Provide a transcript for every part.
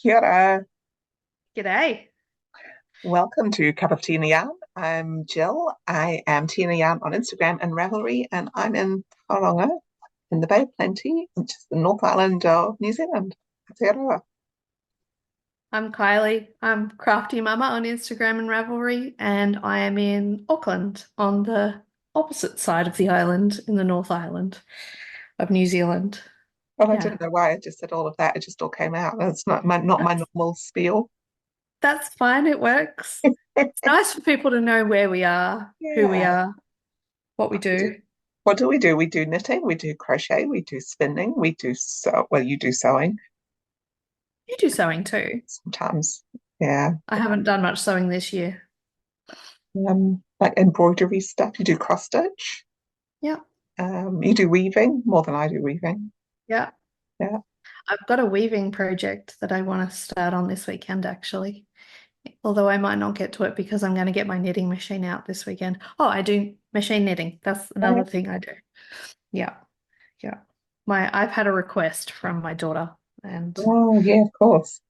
Kia ora. G'day. Welcome to Cup of Tea and Yarn. I'm Jill. I am Tea and Yarn on Instagram and Ravelry, and I'm in Tauranga in the Bay of Plenty, which is the North Island of New Zealand. Aotearoa. I'm Kylie. I'm Crafty Mama on Instagram and Ravelry, and I am in Auckland on the opposite side of the island in the North Island of New Zealand. Well, I Yeah, didn't know why I just said all of that. It just all came out. That's not my that's normal spiel. that's fine. It works. It's nice for people to know where we are, who we Yeah. are, what we We do. do. What do we do? We do knitting, we do crochet, we do spinning, we do well, you do sewing You do sewing too. sometimes. Yeah. I haven't done much sewing this year. Like embroidery stuff. You do cross stitch. Yeah, You do weaving more than I do weaving. yeah. Yeah. I've got a weaving project that I want to start on this weekend, actually. Although I might not get to it because I'm going to get my knitting machine out this weekend. Oh, I do machine knitting. That's another Oh, thing I do. Yeah, yeah. I've had a request from my daughter, and oh, yeah, of course.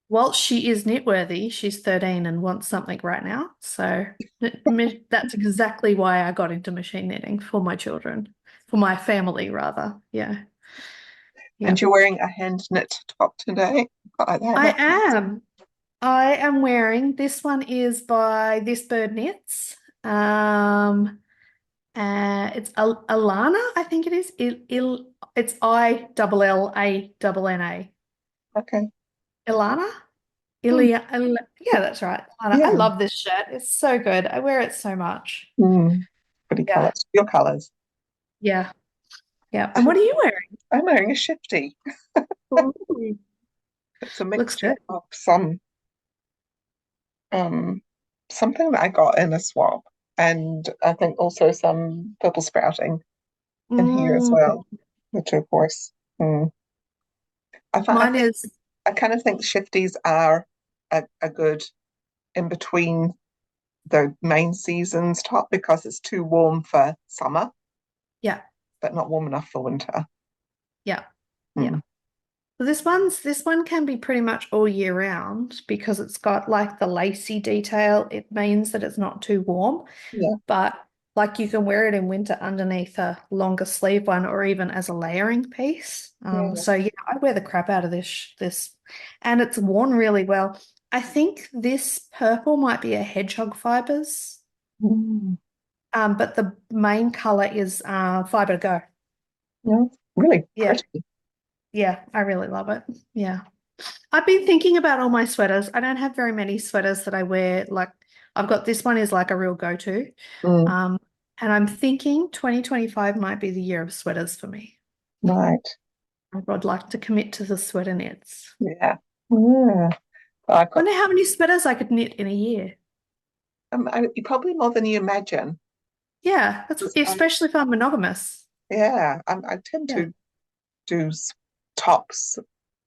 while she is knit worthy, she's 13 and wants something right now. So that's exactly why I got into machine knitting for my children, for my family rather. Yeah, And yeah. you're wearing a hand knit top today. Quite like that. I That's nice. am. I am wearing this one is by This Bird Knits. It's Alana, I think it is. It's ILLANNA. Okay. Ilana? Hmm. Yeah, that's right. Ilana. I Yeah. love this shirt. It's so good. I wear it so much. Hmm. Pretty Yeah. colours. Your colours. Yeah. Yeah. And what are you wearing? I'm wearing a shifty. Ooh, It's a looks mixture good. of um something that I got in a swap, and I think also some purple sprouting in here as Mm, well, the turquoise. Hmm. I mine think is, I kind of think shifties are a good in between the main season's top because it's too warm for summer, yeah, but not warm enough for winter. yeah, yeah. Mm. Well, this one can be pretty much all year round because it's got like the lacy detail. It means that it's not too warm, Yeah, but like you can wear it in winter underneath a longer sleeve one or even as a layering piece. yeah. So yeah, I wear the crap out of this, and it's worn really well. I think this purple might be a hedgehog fibers, Mm. but the main color is fiber to go. Yeah, really Yeah, pretty. yeah, I really love it. Yeah. I've been thinking about all my sweaters. I don't have very many sweaters that I wear. Like I've got this one is like a real go-to. Mm. Um, and I'm thinking 2025 might be the year of sweaters for me. Right. I'd like to commit to the sweater knits. Yeah. Yeah. I've got Wonder how many sweaters I could knit in a year. probably more than you imagine. Yeah, that's 'Cause especially if I'm monogamous. I tend Yeah, to do tops,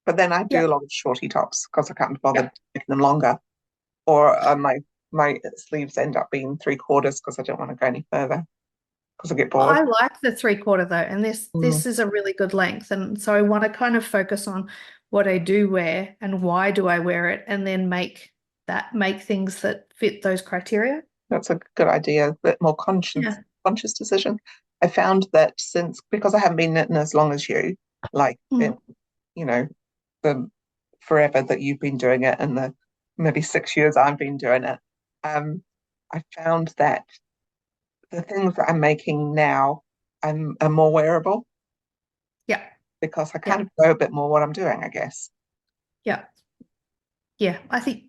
but then I do yeah, a lot of shorty tops because I can't be yeah. bothered making them longer. Or my sleeves end up being three quarters because I don't want to go any further because I get bored. I like the 3/4 though, and this Mm. this is a really good length. And so I want to kind of focus on what I do wear and why do I wear it, and then make things that fit those criteria. That's a good idea, a bit more Yeah. conscious decision. I found that since because I haven't been knitting as long as you, like Mm. in you know the forever that you've been doing it and the maybe 6 years I've been doing it, um, I found that the things that I'm making now are more wearable Yeah. because I kind Yeah. of know a bit more what I'm doing, I guess. Yeah. Yeah. I think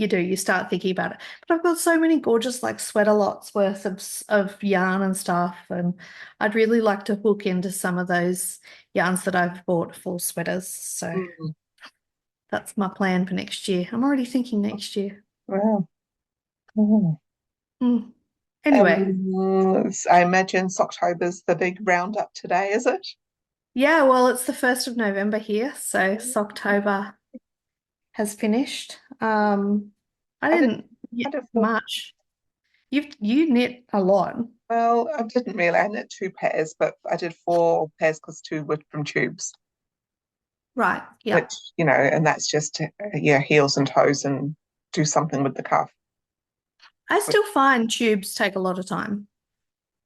you do. You start thinking about it. But I've got so many gorgeous like sweater lots worth of yarn and stuff, and I'd really like to hook into some of those yarns that I've bought for sweaters. So Mm. that's my plan for next year. I'm already thinking next year. Wow. Mm. Mm. Anyway, I imagine Socktober's the big roundup today, is it? yeah, well, it's the 1st of November here, so Socktober has finished. I I did didn't I knit did four. much. You knit a lot. Well, I didn't really. I knit two pairs, but I did four pairs because two were from tubes. Right. Yeah. which, and that's just, yeah, heels and toes and do something with the cuff. I Which still find tubes take a lot of time.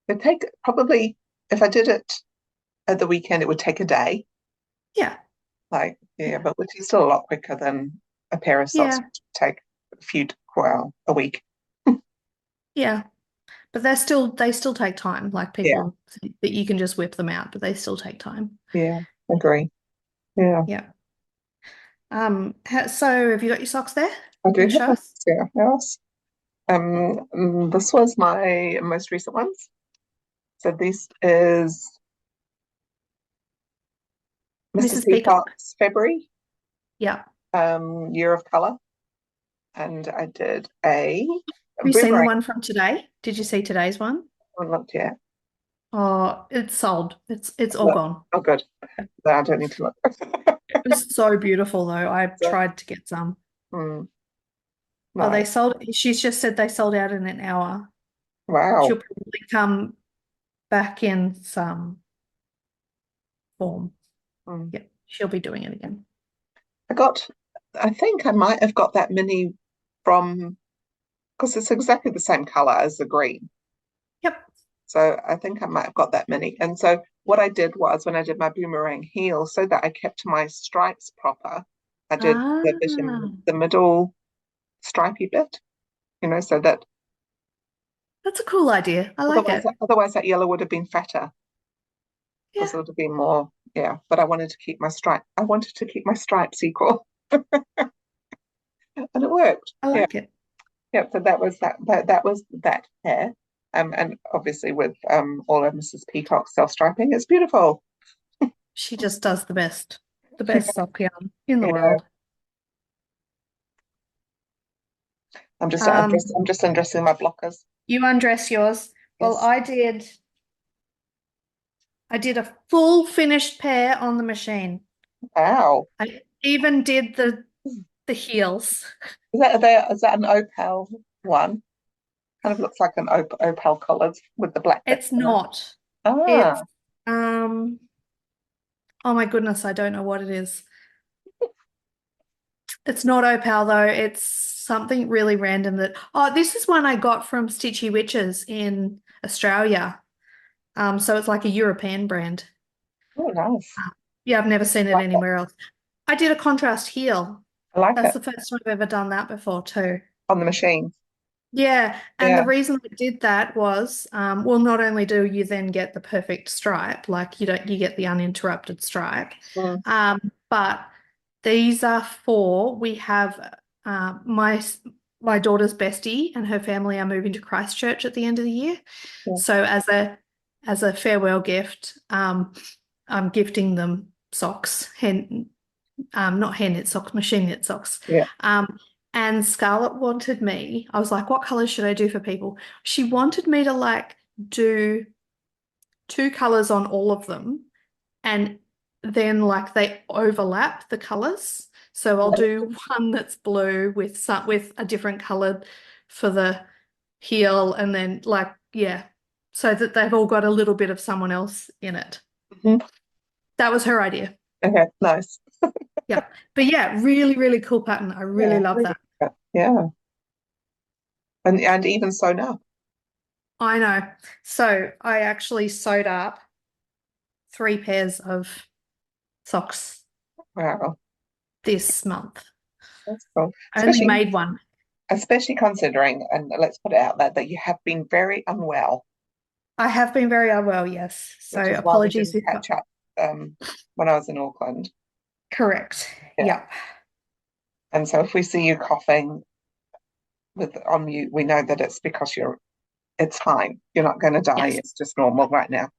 would take probably, if I did it at the weekend, it would take a day. Yeah. Like, yeah, Yeah. but which is still a lot quicker than a pair of socks, Yeah. which would take well, a week. Yeah. But they still take time. Like Yeah, people think that you can just whip them out, but they still take time. yeah, agree. Yeah, Yeah. So have you got your socks there? I do Can you have show them. us? Yeah, yes. This was my most recent ones. So this is Mrs. Mrs. Peacock. Peacock's February, Yeah. Year of Colour, and I did a Have you seen the boomerang. one from today? Did you see today's one? One looked yet. Oh, it's sold. It's all Look. gone. Oh, good. No, I don't need to look. It was so beautiful though. I So, tried to get some. hmm, Oh, they nice. sold. She's just said they sold out in an hour. Wow. She'll probably come back in some form. Hmm. Yep, she'll be doing it again. I got, I think I might have got that mini from, because it's exactly the same color as the green. Yep. So I think I might have got that mini. And so what I did was when I did my boomerang heel, so that I kept my stripes proper, I did Ah, the middle stripy bit, so that that's a cool idea. I like it. otherwise that yellow would have been fatter Yeah, because it would have been more, yeah. But I wanted to keep my stripes equal, and it worked. I Yeah. like it. Yeah, so that was that hair. And obviously with all of Mrs. Peacock's self-striping, it's beautiful. She just does the best sock yarn in the Yeah. world. I'm just undressing my blockers. You undress yours. Well, Yes. I did a full finished pair on the machine. Wow. I even did the heels. Is that an opal one? Kind of looks like an opal collared with the black bits It's in it. not. It's Ah, um oh my goodness, I don't know what it is. It's not opal though. It's something really random that this is one I got from Stitchy Witches in Australia. So it's like a European brand. oh, nice. Yeah, I've never seen it Like that. anywhere else. I did a contrast heel. I like That's it the first time I've ever done that before too. on the machine. Yeah, and the Yeah. reason I did that was, well, not only do you then get the perfect stripe, like you get the uninterrupted stripe, Mm, but these are for we have my daughter's bestie and her family are moving to Christchurch at the end of the year. yeah. So as a farewell gift, I'm gifting them socks, not hand knit socks, machine knit socks. Yeah. And Scarlett wanted me, I was like, what colors should I do for people? She wanted me to like do two colors on all of them and then like they overlap the colors. So I'll do one that's blue with a different color for the heel and then like, yeah, so that they've all got a little bit of someone else in it. Mhm. That was her idea. Okay, nice. Yeah. But yeah, really, really cool pattern. I really Yeah, love really that. good. Yeah. And even sewn up. I know. So I actually sewed up 3 pairs of socks Wow, this month. that's cool. I only made one. Especially considering, and let's put it out there, that you have been very unwell, I have been very unwell, yes. So which is why we apologies didn't if catch up when I was in Auckland. correct. Yeah. Yep. And so if we see you coughing with on mute, we know that it's because it's fine. You're not going to die. Yes. It's just normal right now.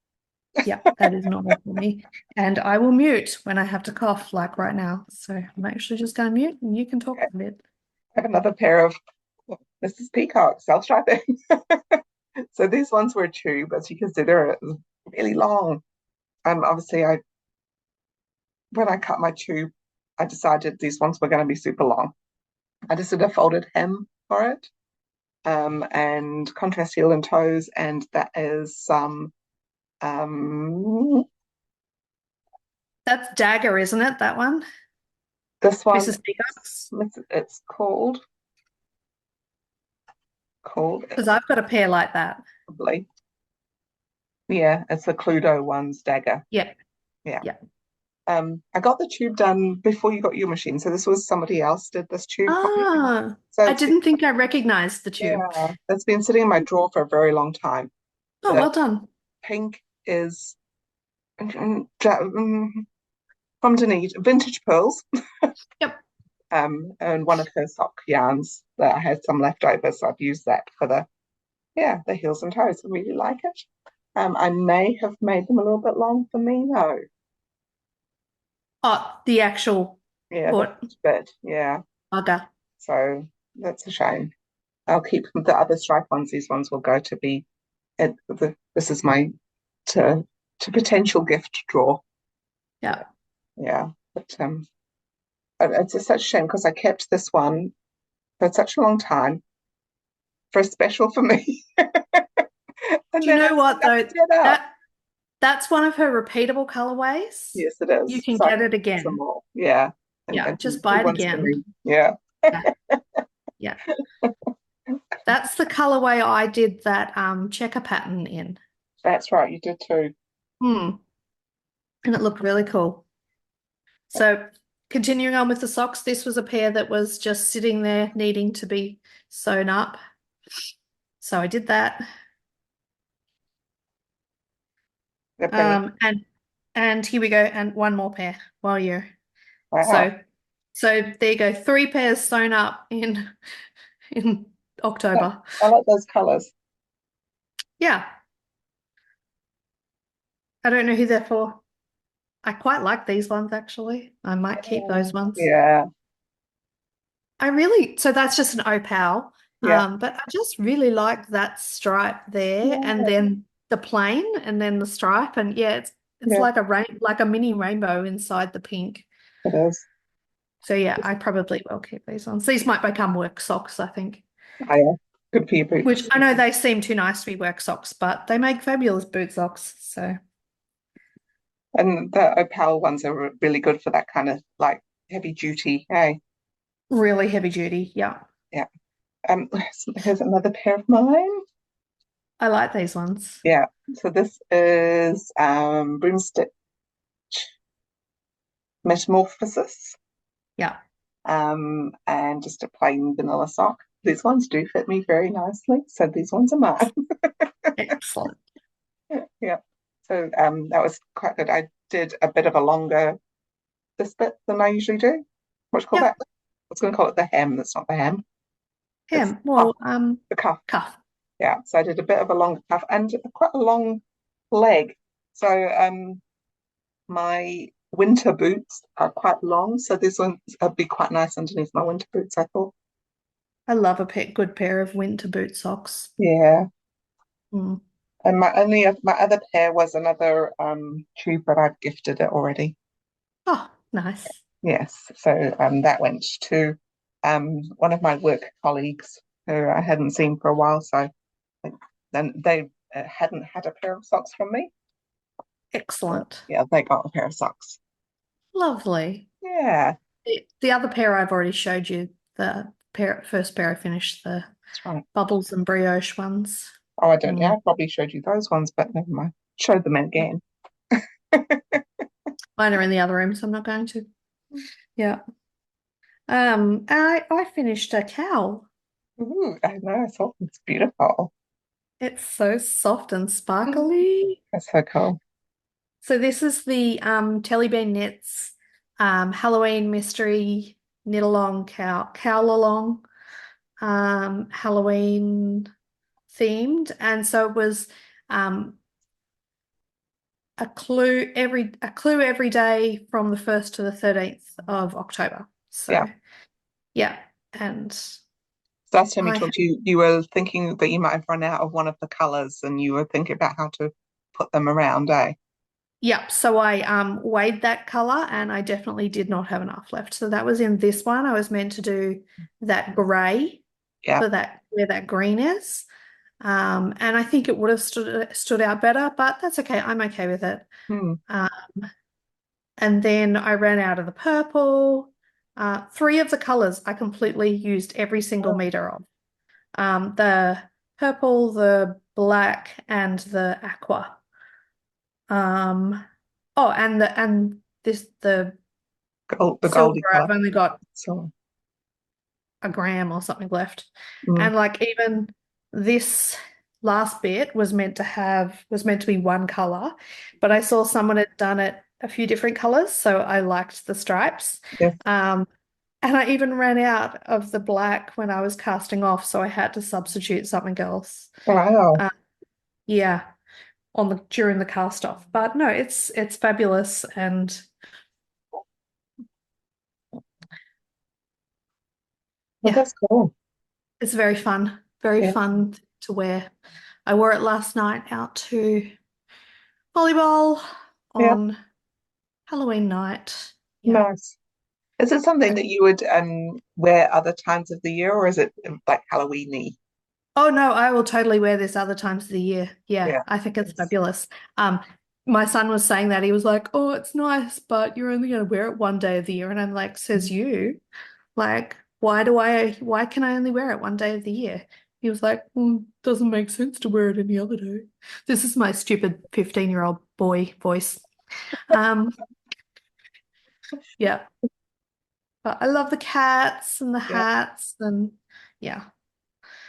Yeah, that is normal for me. And I will mute when I have to cough, like right now. So I'm actually just going to mute and you can talk Okay. a bit. I have another pair of Mrs. Peacock self-striping. So these ones were a tube, as you can see, they're really long. Obviously, I when I cut my tube, I decided these ones were going to be super long. I just did a folded hem for it, and contrast heel and toes, and that is some That's Dagger, isn't it? That one? This one, Mrs. Peacock's? it's called Because I've got a pair like that. probably. Yeah, it's the Cluedo one's dagger. Yeah, Yeah. yeah. I got the tube done before you got your machine. So this was somebody else did this tube for me. Ah, So I didn't think I recognized the tube. yeah, it's been sitting in my drawer for a very long time. Oh, The well done. pink is from Denise, Vintage Pearls, Yep. and one of her sock yarns that I had some left over, so I've used that for the heels and toes. I really like it. I may have made them a little bit long for me, though. Oh, the actual Yeah, the foot first bit, yeah. bugger. So that's a shame. I'll keep the other stripe ones. These ones will go to be this is my to to potential gift drawer. Yeah. Yeah, but it's just such a shame because I kept this one for such a long time for a special for me, and Do you then I know what stuck though? it up. That that's one of her repeatable colorways. Yes, it You is. can So I get can it use them again. all. Yeah, Yeah, and just two buy it ones for again. me. Yeah, Yeah, yeah. That's the colorway I did that checker pattern in. that's right. You did too. Hmm. And it looked really cool. So continuing on with the socks, this was a pair that was just sitting there needing to be sewn up. So I did that. They're brilliant. And here we go, and one more pair while you're Wow. so there you go, three pairs sewn up in October. I like those colours. Yeah, I don't know who they're for. I quite like these ones actually. I might keep those ones. Yeah, So that's just an opal. yeah, But I just really like that stripe there, and yeah, then the plain, and then the stripe, and yeah, it's yeah. like a mini rainbow inside the pink. It is. So yeah, I probably will keep these ones. These might become work socks, I think. Oh, yeah. Good for your Which boots. I know they seem too nice to be work socks, but they make fabulous boot socks. So And the opal ones are really good for that kind of like heavy duty. Hey, really heavy duty. Yeah. yeah. Here's another pair of mine. I like these ones. Yeah. So this is broomstick metamorphosis, Yeah. and just a plain vanilla sock. These ones do fit me very nicely, so these ones are mine. Excellent. Yeah. So that was quite good. I did a bit of a longer this bit than I usually do. What do you call Yep. that? I was going to call it the hem. That's not the hem. It's Him. Well, the cuff. cuff. Yeah. So I did a bit of a longer cuff and quite a long leg. So my winter boots are quite long, so this one would be quite nice underneath my winter boots, I thought. I love a good pair of winter boot socks. Yeah. Mm. And my other pair was another tube, but I've gifted it already. Oh, nice. Yes. So that went to one of my work colleagues who I hadn't seen for a while. So then they hadn't had a pair of socks from me. So, Excellent. yeah, they got a pair of socks. Lovely. Yeah, The other pair I've already showed you, first pair I finished, the that's right. bubbles and brioche ones. Oh, I don't. Yeah, Mm. I probably showed you those ones, but never mind. Showed them again. Mine are in the other room, so I'm not going to. Yeah. I finished a cowl. Ooh, I know. I thought it's beautiful. It's so soft and sparkly. That's so cool. So this is the Telly Bean Knits Halloween mystery knit along cowl along Halloween themed, and so it was um a clue every day from the 1st to the 13th of October. Yeah. So yeah, and Last time you I talked, you were thinking that you might have run out of one of the colours, and you were thinking about how to put them around, eh? Yep, so I weighed that color and I definitely did not have enough left. So that was in this one. I was meant to do that gray Yeah. for that where that green is. And I think it would have stood out better, but that's okay. I'm okay with it. Hmm. Um, And then I ran out of the purple. Three of the colors I completely used every single Oh, meter of. The purple, the black, and the aqua. Um, oh, and this the the silver. goldy color. I've only got So, a gram or something left. mm, And like even this last bit was meant to be one color, but I saw someone had done it a few different colors, so I liked the stripes. yeah. Um, and I even ran out of the black when I was casting off, so I had to substitute something else. Wow. Uh, yeah, on the during the cast off. But no, it's fabulous and Well, yeah, that's cool. it's very Yeah. fun to wear. I wore it last night out to volleyball Yeah. on Halloween night. Yeah. Nice. Is it something that you would wear other times of the year, or is it like Halloweeny? Oh no, I will totally wear this other times of the year. Yeah, Yeah. I think it's It's, fabulous. Um, my son was saying that he was like, "Oh, it's nice, but you're only going to wear it one day of the year." And I'm like, "Says you? Like, why can I only wear it one day of the year?" He was like, doesn't make sense to wear it any other day." This is my stupid 15-year-old boy voice. Um, yeah. But I love the cats and the yeah. hats and yeah.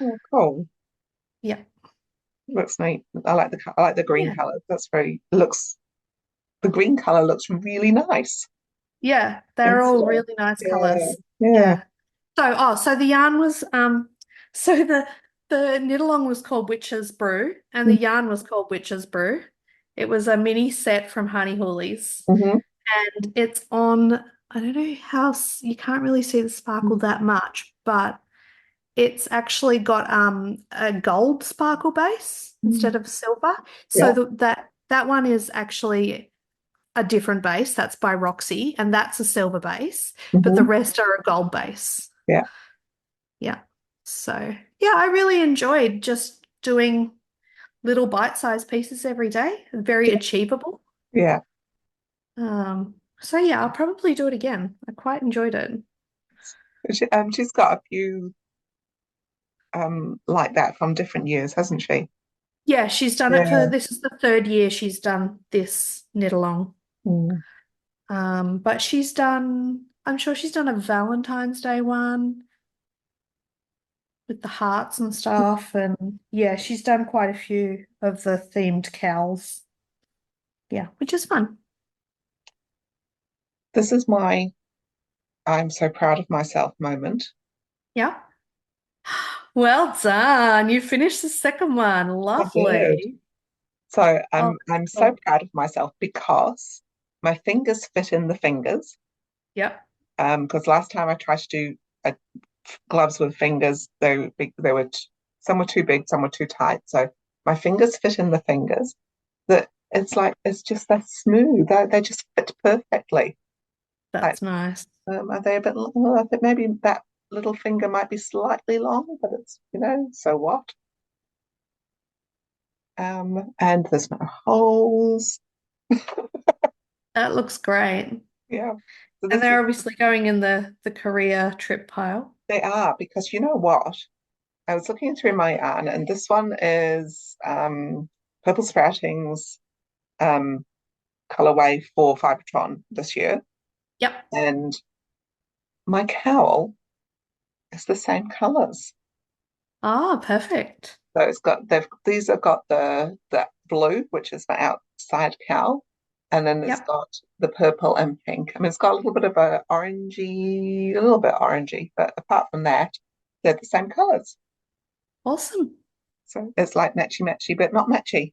Oh, cool. Yeah. Looks neat. I like the green Yeah. color. That's very looks the green color looks really nice. Yeah. They're It's all really nice yeah, colors. yeah. Yeah. So the yarn was so the knit along was called Witch's Brew and the yarn was called Witch's Brew. It was a mini set from Honey Hoolies Mm-hmm. and it's on I don't know how you can't really see the sparkle that much, but it's actually got a gold sparkle base Mm-hmm. instead of silver. So Yeah. that one is actually a different base. That's by Roxy, and that's a silver base, but the Mm-hmm. rest are a gold base. Yeah. Yeah. So yeah, I really enjoyed just doing little bite-sized pieces every day. Very Yeah. achievable. Yeah. So yeah, I'll probably do it again. I quite enjoyed it. She's got a few like that from different years, hasn't she? Yeah, she's done it for Yeah. this is the third year she's done this knit along. Mm. But I'm sure she's done a Valentine's Day one with the hearts and stuff. And yeah, she's done quite a few of the themed cowls. Yeah, which is fun. This is my I'm so proud of myself moment. Yeah. Well done. You finished the second one. I did. Lovely. So Oh, I'm so cool. proud of myself because my fingers fit in the fingers. Yep, Because last time I tried to do gloves with fingers, they were some were too big, some were too tight. So my fingers fit in the fingers. That it's like it's just that smooth. They just fit perfectly. Like, that's nice. are they a bit? I think maybe that little finger might be slightly long, but it's so what? And there's no holes. That looks great. Yeah. So And this is they're obviously going in the Korea trip pile. they are because you know what? I was looking through my yarn, and this one is Purple Sproutings um, colorway for Fibretron this year, Yep. and my cowl is the same colors. Ah, perfect. So these have got the blue, which is my outside cowl, and then it's Yep. got the purple and pink. I mean, it's got a little bit of a little bit orangey, but apart from that, they're the same colors. Awesome. So it's like matchy matchy, but not matchy.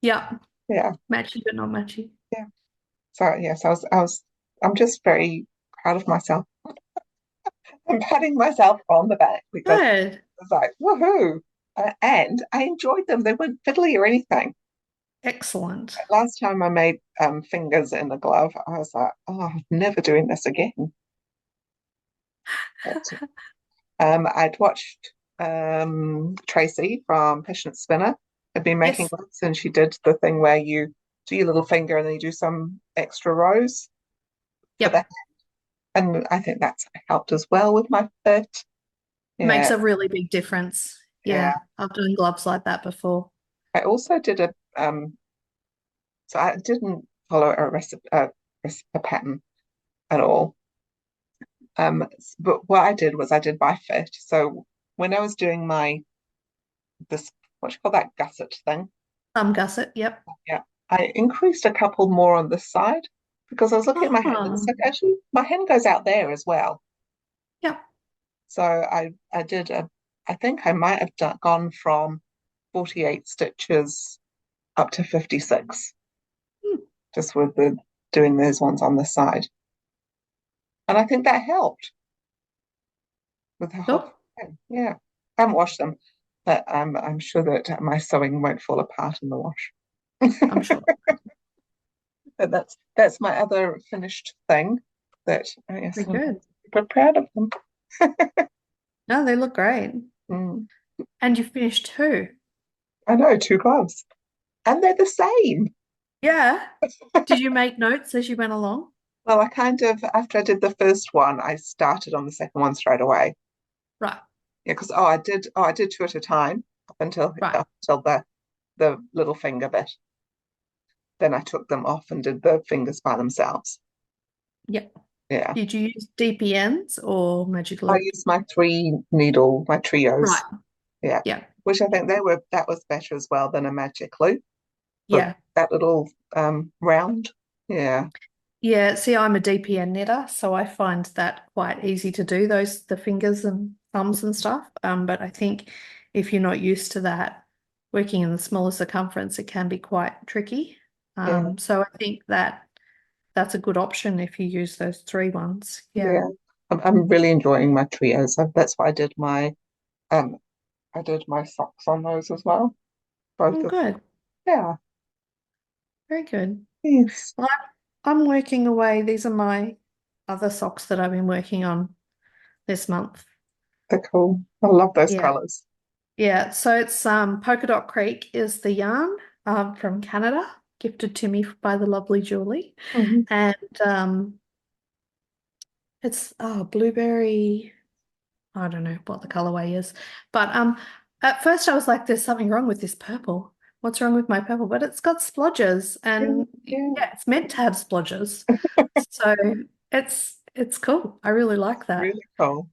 Yeah. Yeah, Matchy but not matchy. yeah. So yes, I'm just very proud of myself. I'm patting myself on the back because Good. I was like, woohoo! And I enjoyed them. They weren't fiddly or anything. Excellent. Last time I made fingers in a glove, I was like, oh, I'm never doing this again. But I'd watched Tracy from Passionate Spinner had been making Yes. gloves, and she did the thing where you do your little finger and then you do some extra rows for that. Yep. And I think that's helped as well with my fit. Makes Yeah, a really big difference. yeah. Yeah. I've done gloves like that before. I also did so I didn't follow a pattern at all. But what I did was I did by fit. So when I was doing this, what do you call that gusset thing? Thumb gusset. Yep. Yeah, I increased a couple more on this side because I was looking at my hand and it's Oh, like actually my hand goes out there as well. yep. So I did I think I might have gone from 48 stitches up to 56 Hmm, just with the doing those ones on the side. And I think that helped with the whole cool. thing. Yeah. I haven't washed them, but I'm sure that my sewing won't fall apart in the wash. I'm sure. But that's my other finished thing that I guess Very I'm good. super proud of them. No, they look great. Mm. And you finished two. I know, two gloves. And they're the same. Yeah. Did you make notes as you went along? Well, I kind of, after I did the first one, I started on the second one straight away. Right. Yeah, because I did two at a time Right. up until the little finger bit. Then I took them off and did the fingers by themselves. Yep. Yeah. Did you use DPNs or magic I glue? used my three needle, my Right. trios. Yeah. Yeah. Which I think that was better as well than a magic loop for Yeah. that little round. Yeah. Yeah. See, I'm a DPN knitter, so I find that quite easy to do the fingers and thumbs and stuff. But I think if you're not used to that, working in the smaller circumference, it can be quite tricky. Yeah. So I think that's a good option if you use those three ones. Yeah. Yeah. I'm really enjoying my trios. That's why um I did my socks on those as well. Both Oh, of good. yeah. Very good. Yes. Well, I'm working away. These are my other socks that I've been working on this month. They're cool. I love those Yeah. colors. Yeah. So it's Polka Dot Creek is the yarn from Canada, gifted to me by the lovely Julie. Mhm. And it's blueberry. I don't know what the colorway is. But at first I was like, there's something wrong with this purple. What's wrong with my purple? But it's got splodges Yeah, and yeah. yeah, it's meant to have splodges. So it's cool. I really like that. Really cool.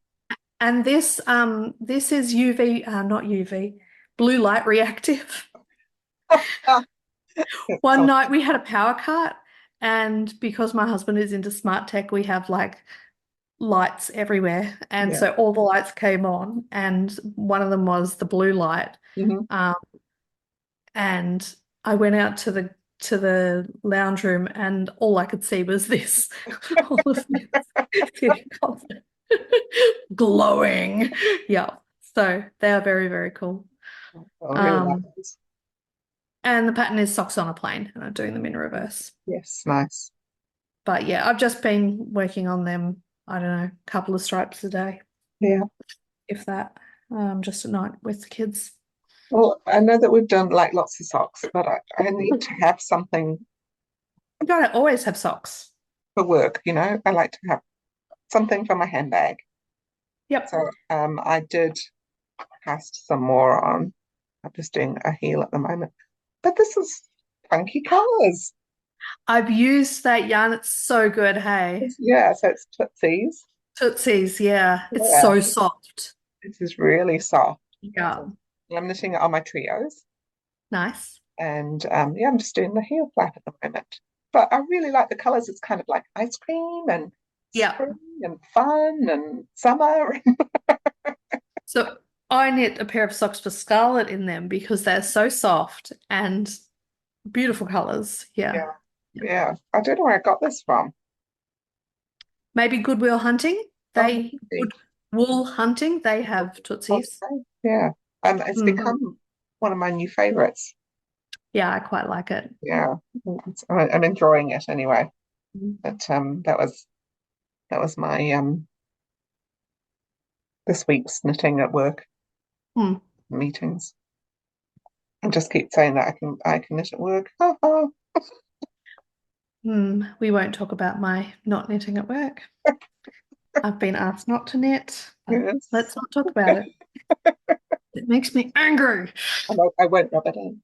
And this is UV, not UV, blue light reactive. It's One so night we had a power cut, and because my husband is into smart tech, we have like lights everywhere. And yeah. so all the lights came on, and one of them was the blue light. Hmm. Um, and I went out to the lounge room, and all I could see was this, all of this glowing. Yeah. So they are very, very cool. I really like Um, those. and the pattern is socks on a plane, and I'm doing them in reverse. Yes, nice. But yeah, I've just been working on them, I don't know, a couple of stripes a day, Yeah. if that, just at night with the kids. Well, I know that we've done like lots of socks, but I need to have something You gotta always have socks. for work, you know? I like to have something for my handbag. Yep. So I did cast some more on. I'm just doing a heel at the moment. But this is funky colours. I've used that yarn. It's so good, hey. Yeah, so it's Tootsies. Tootsies, yeah. It's Yeah, so soft. this is really soft. Yeah. So I'm knitting it on my trios. Nice. And yeah, I'm just doing the heel flap at the moment. But I really like the colours. It's kind of like ice cream and Yeah. spring and fun and summer. So I knit a pair of socks for Scarlett in them because they're so soft and beautiful colors. Yeah. Yeah, yeah. I don't know where I got this from. Maybe Goodwill Hunting. Oh, They maybe. Good Wool Hunting. They have Tootsies. Okay. Yeah. It's Mhm. become one of my new favorites. Yeah, I quite like it. Yeah. I'm enjoying it anyway. Mhm. But that was my this week's knitting at work Hmm. meetings. I just keep saying that I can knit at work. Ha ha. We won't talk about my not knitting at work. I've been asked not to knit, but let's Yes. not talk about it. It makes me angry. I won't rub it in.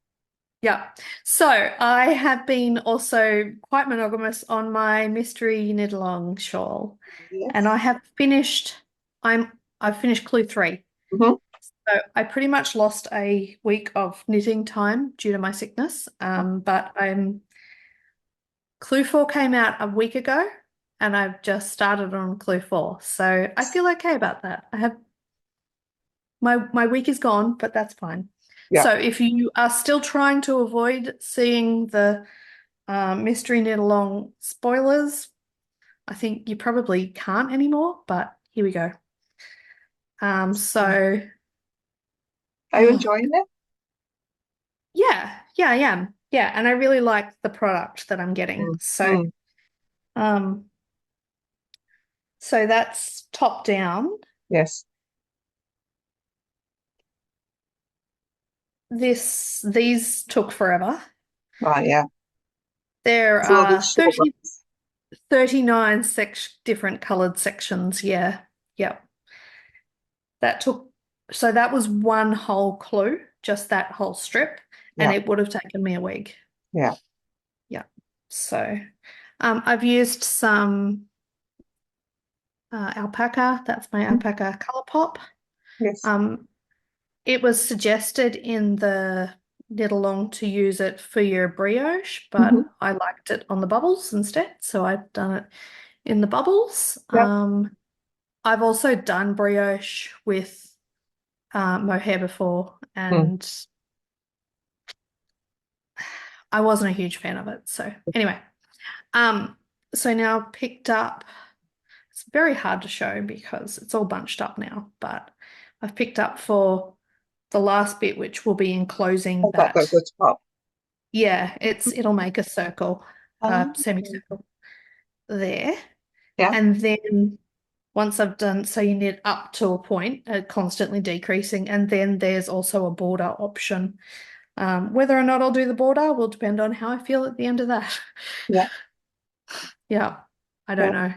Yeah. So I have been also quite monogamous on my mystery knit along shawl. And Yes. I have finished, I've finished clue three. Hmm. So I pretty much lost a week of knitting time due to my sickness. But clue four came out a week ago and I've just started on clue four. So I feel okay about that. I have my week is gone, but that's fine. Yeah. So if you are still trying to avoid seeing the mystery knit along spoilers, I think you probably can't anymore, but here we go. So Are you oh enjoying it? yeah, I am. Yeah, and I really like the product that I'm getting. Mm. So Mm. um so that's top down. Yes. These took forever. Right, yeah. There So all are these short ones. 39 different colored sections. Yeah. Yep. That took, so that was one whole clue, just that whole strip, and Yeah, it would have taken me a week. yeah. Yeah. So, I've used some alpaca. That's my Mm. alpaca color pop. Yes. Um, it was suggested in the knit along to use it for your brioche, Hmm. but I liked it on the bubbles instead, so I've done it in the bubbles. Yeah. I've also done brioche with mohair before, Mm. and I wasn't a huge fan of it. So anyway, um, so now picked up. It's very hard to show because it's all bunched up now, but I've picked up for the last bit, which will be enclosing Oh, that that. the top. Yeah, it'll make a circle, Oh, okay. semicircle there. Yeah, And then once I've done, so you knit up to a point, constantly decreasing, and then there's also a border option. Whether or not I'll do the border will depend on how I feel at the end of that. yeah, Yeah, I yeah. don't know.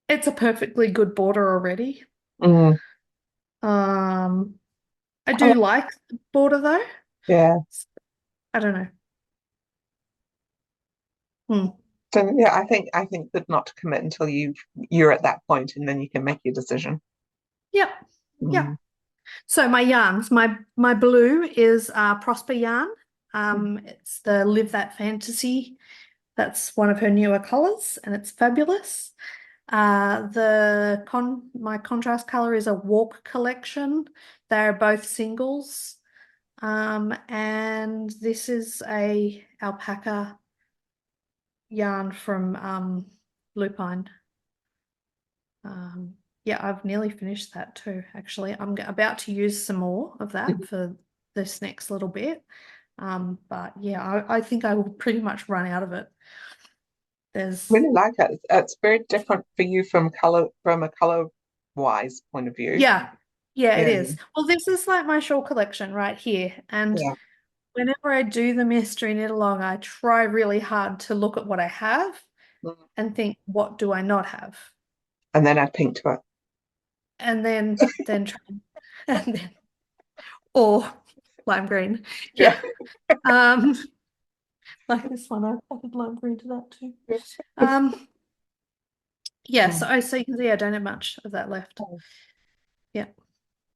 It's a perfectly good border already. Mm. Um, I I do like, like the border though. yeah. I don't know. Hmm. So yeah, I think that not to commit until you're at that point and then you can make your decision. Yep. Yep. Mm. So my yarns, my blue is Prosper yarn. It's the Live That Fantasy. That's one of her newer colors, and it's fabulous. The con my contrast color is a Walk collection. They're both singles. And this is a alpaca yarn from Lupine. Yeah, I've nearly finished that too, actually. I'm about to use some more of that Mhm. for this next little bit. But yeah, I think I will pretty much run out of it. There's, Really like it. It's very different for you from a color wise point of view. yeah, yeah, it Yeah, is. Well, this is like my shawl collection right here. And yeah. whenever I do the mystery knit along, I try really hard to look at what I have Mm. and think, what do I not have? And then add pink to it. And then try and then or lime green. Yeah. Yeah. Um, like this one, I added lime green to that too. Um, yeah, Mm. so you can see I don't have much of that left. Oh, Yeah.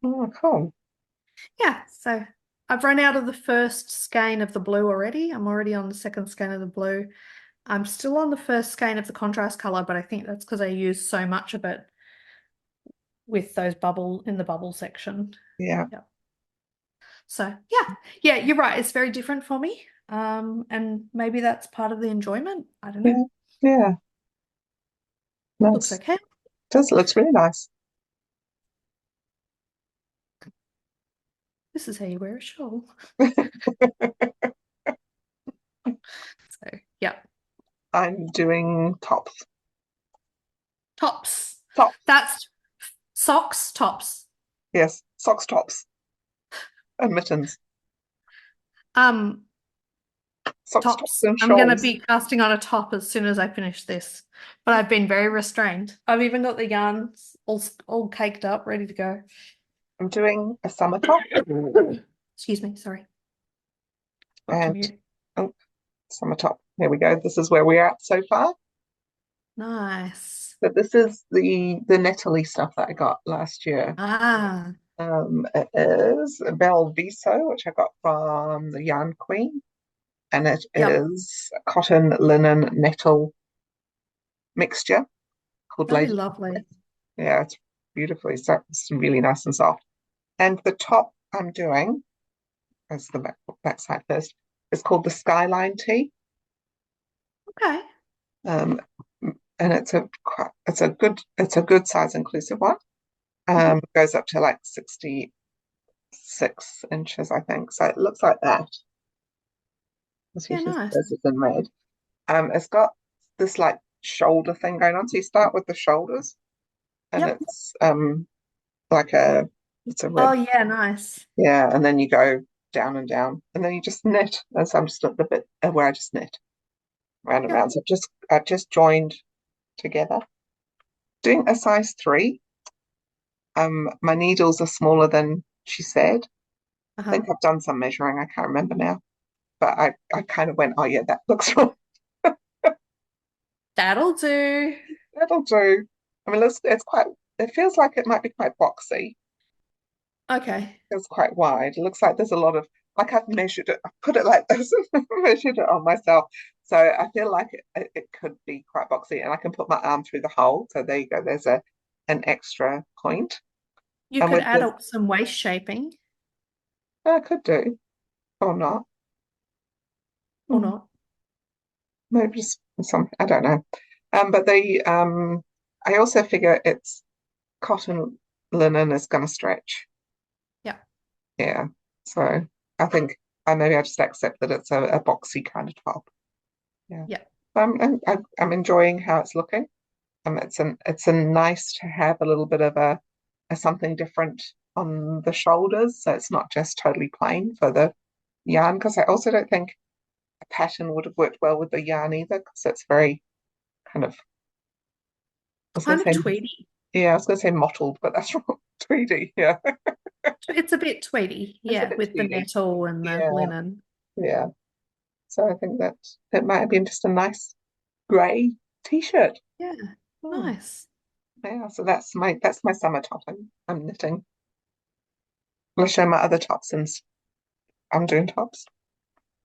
oh, cool. Yeah, so I've run out of the first skein of the blue already. I'm already on the second skein of the blue. I'm still on the first skein of the contrast color, but I think that's because I used so much of it with those bubble in the bubble section. Yeah, Yeah. So yeah, you're right. It's very different for me. And maybe that's part of the enjoyment. I don't know. yeah, yeah. Looks Nice. okay. Does looks really nice. This is how you wear a shawl. So yeah, I'm doing tops. tops. Top. That's socks, tops. Yes, socks tops and mittens. Um, Socks, tops, Tops. and I'm gonna shawls. be casting on a top as soon as I finish this. But I've been very restrained. I've even got the yarns all caked up, ready to go. I'm doing a summer top Excuse me, sorry. Got to and mute. oh, summer top. There we go. This is where we're at so far. Nice. But this is the Natalie stuff that I got last year. Ah, It is Bel Viso, which I got from the Yarn Queen, and it yep. is a cotton linen nettle mixture called That'd be Lady. lovely. Yeah, it's beautifully so it's really nice and soft. And the top I'm doing, as the back side first, is called the Skyline Tee. Okay. Um, and it's a good size inclusive one. Hmm. Goes up to like 66 inches, I think. So it looks like that. As you Yeah, can see, nice. this has been made. It's got this like shoulder thing going on. So you start with the shoulders, and Yep. it's like a it's a Oh, rib, yeah, nice. yeah, and then you go down and down, and then you just knit. And so I'm just at the bit where I just knit round and Yep. round. So I've just joined together. Doing a size 3. My needles are smaller than she said. I Uh-huh. think I've done some measuring. I can't remember now, but I kind of went, oh yeah, that looks right. That'll do. That'll do. I mean, it's quite. It feels like it might be quite boxy. Okay. It's quite wide. It looks like there's a lot of like I've measured it. I put it like this, measured it on myself. So I feel like it could be quite boxy, and I can put my arm through the hole. So there you go. There's a an extra point. You And could with add this, up some waist shaping I could do or not. or Hmm, not. maybe just some. I don't know. But I also figure it's cotton linen is going to stretch. Yeah. Yeah. So I think I just accept that it's a boxy kind of top. Yeah. Yeah. I'm enjoying how it's looking. It's a nice to have a little bit of a something different on the shoulders, so it's not just totally plain for the yarn. Because I also don't think a pattern would have worked well with the yarn either, because it's very kind of I was going Kind to of say tweedy. yeah, I was going to say mottled, but that's wrong. Tweedy, yeah, It's a bit tweedy, it's a yeah, bit with the tweedy. nettle and the Yeah, linen. yeah. So I think that it might have been just a nice grey t-shirt. Yeah, Hmm. nice. Yeah, so that's my summer top. I'm knitting. I'll show my other tops since I'm doing tops.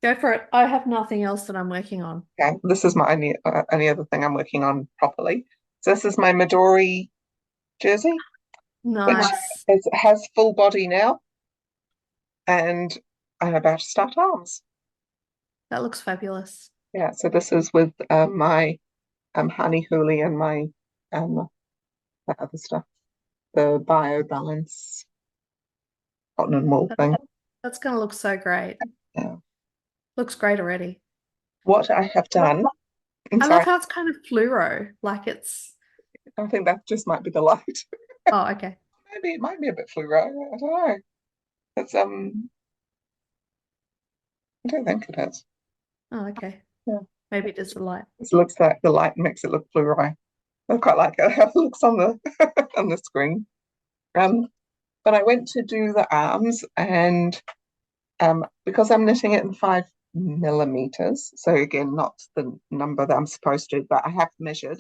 Go for it. I have nothing else that I'm working on. Okay, this is my only other thing I'm working on properly. So this is my Midori jersey, which Nice. has full body now, and I'm about to start arms. That looks fabulous. Yeah, so this is with my honey huli and my that other stuff, the bio balance cotton and wool That- thing. That's going to look so great. Yeah. Looks great already. What I have I love, done, I'm I love sorry, how it's kind of fluoro, like it's, I think that just might be the light. oh, okay. Maybe it might be a bit fluoro. I don't know. It's I don't think it is. Oh, okay. Yeah. Maybe it is the light. It looks like the light makes it look fluoro. I quite like it, how it looks on the on the screen. Um, but I went to do the arms, and because I'm knitting it in 5 millimeters, so again, not the number that I'm supposed to, but I have measured,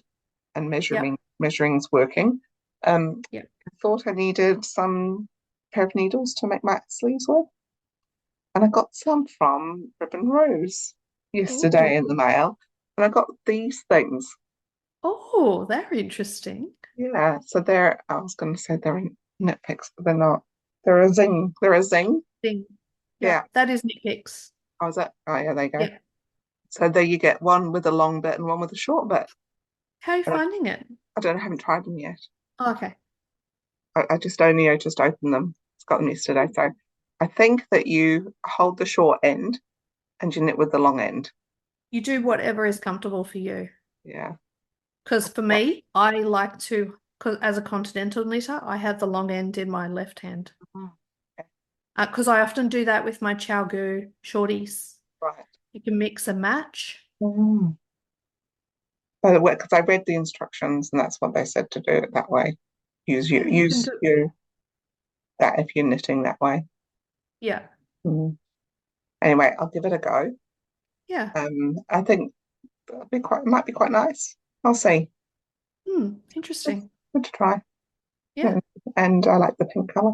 and Yep. measuring's working. Yep. I thought I needed some pair of needles to make my sleeves with, and I got some from Ribbon Rose yesterday Ooh. in the mail, and I got these things. Oh, they're interesting. Yeah, so I was going to say they're in knit picks, but they're not. They're a zing. They're a zing. Thing. Yeah. Yep. That is Nick Picks. I was at, oh yeah, there you go. Yep. So there you get one with a long bit and one with a short bit. How are you And finding it? I don't, I haven't tried them yet. Oh, okay. I just opened them. It's got them yesterday. So I think that you hold the short end and you knit with the long end. You do whatever is comfortable for you. Yeah. Because for me, I like to, cause as a continental knitter, I have the long end in my left hand. Mm. Okay. Because I often do that with my Chow Gu shorties. Right. You can mix and match. Mm. By the way, because I read the instructions and that's what they said to do it that way. Yeah, you can Use do. you that if you're knitting that way. Yeah, Mm. Anyway, I'll give it a go. yeah. I think it might be quite nice. I'll see. It's Interesting. good to try. Yeah, And, and I like the pink color.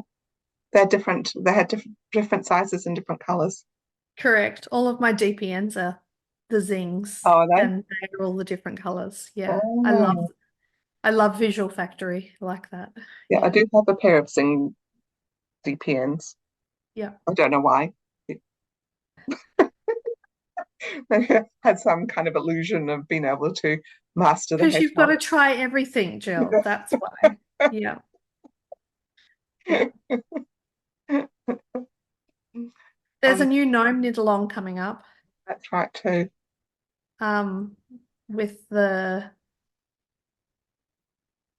They're different. They had different sizes and different colors. correct. All of my DPNs are the zings, Oh, are they? and they're all the different colors. Yeah, Oh, I love Visual Factory. I like that. yeah. I Yeah, do have a pair of Zing DPNs. yeah. I don't know why. They had some kind of illusion of being able to master the Because heck you've got out. to try everything, Jill. That's why. Yeah, yeah. There's a Um, new gnome knit along coming up. that's right too. Um, with the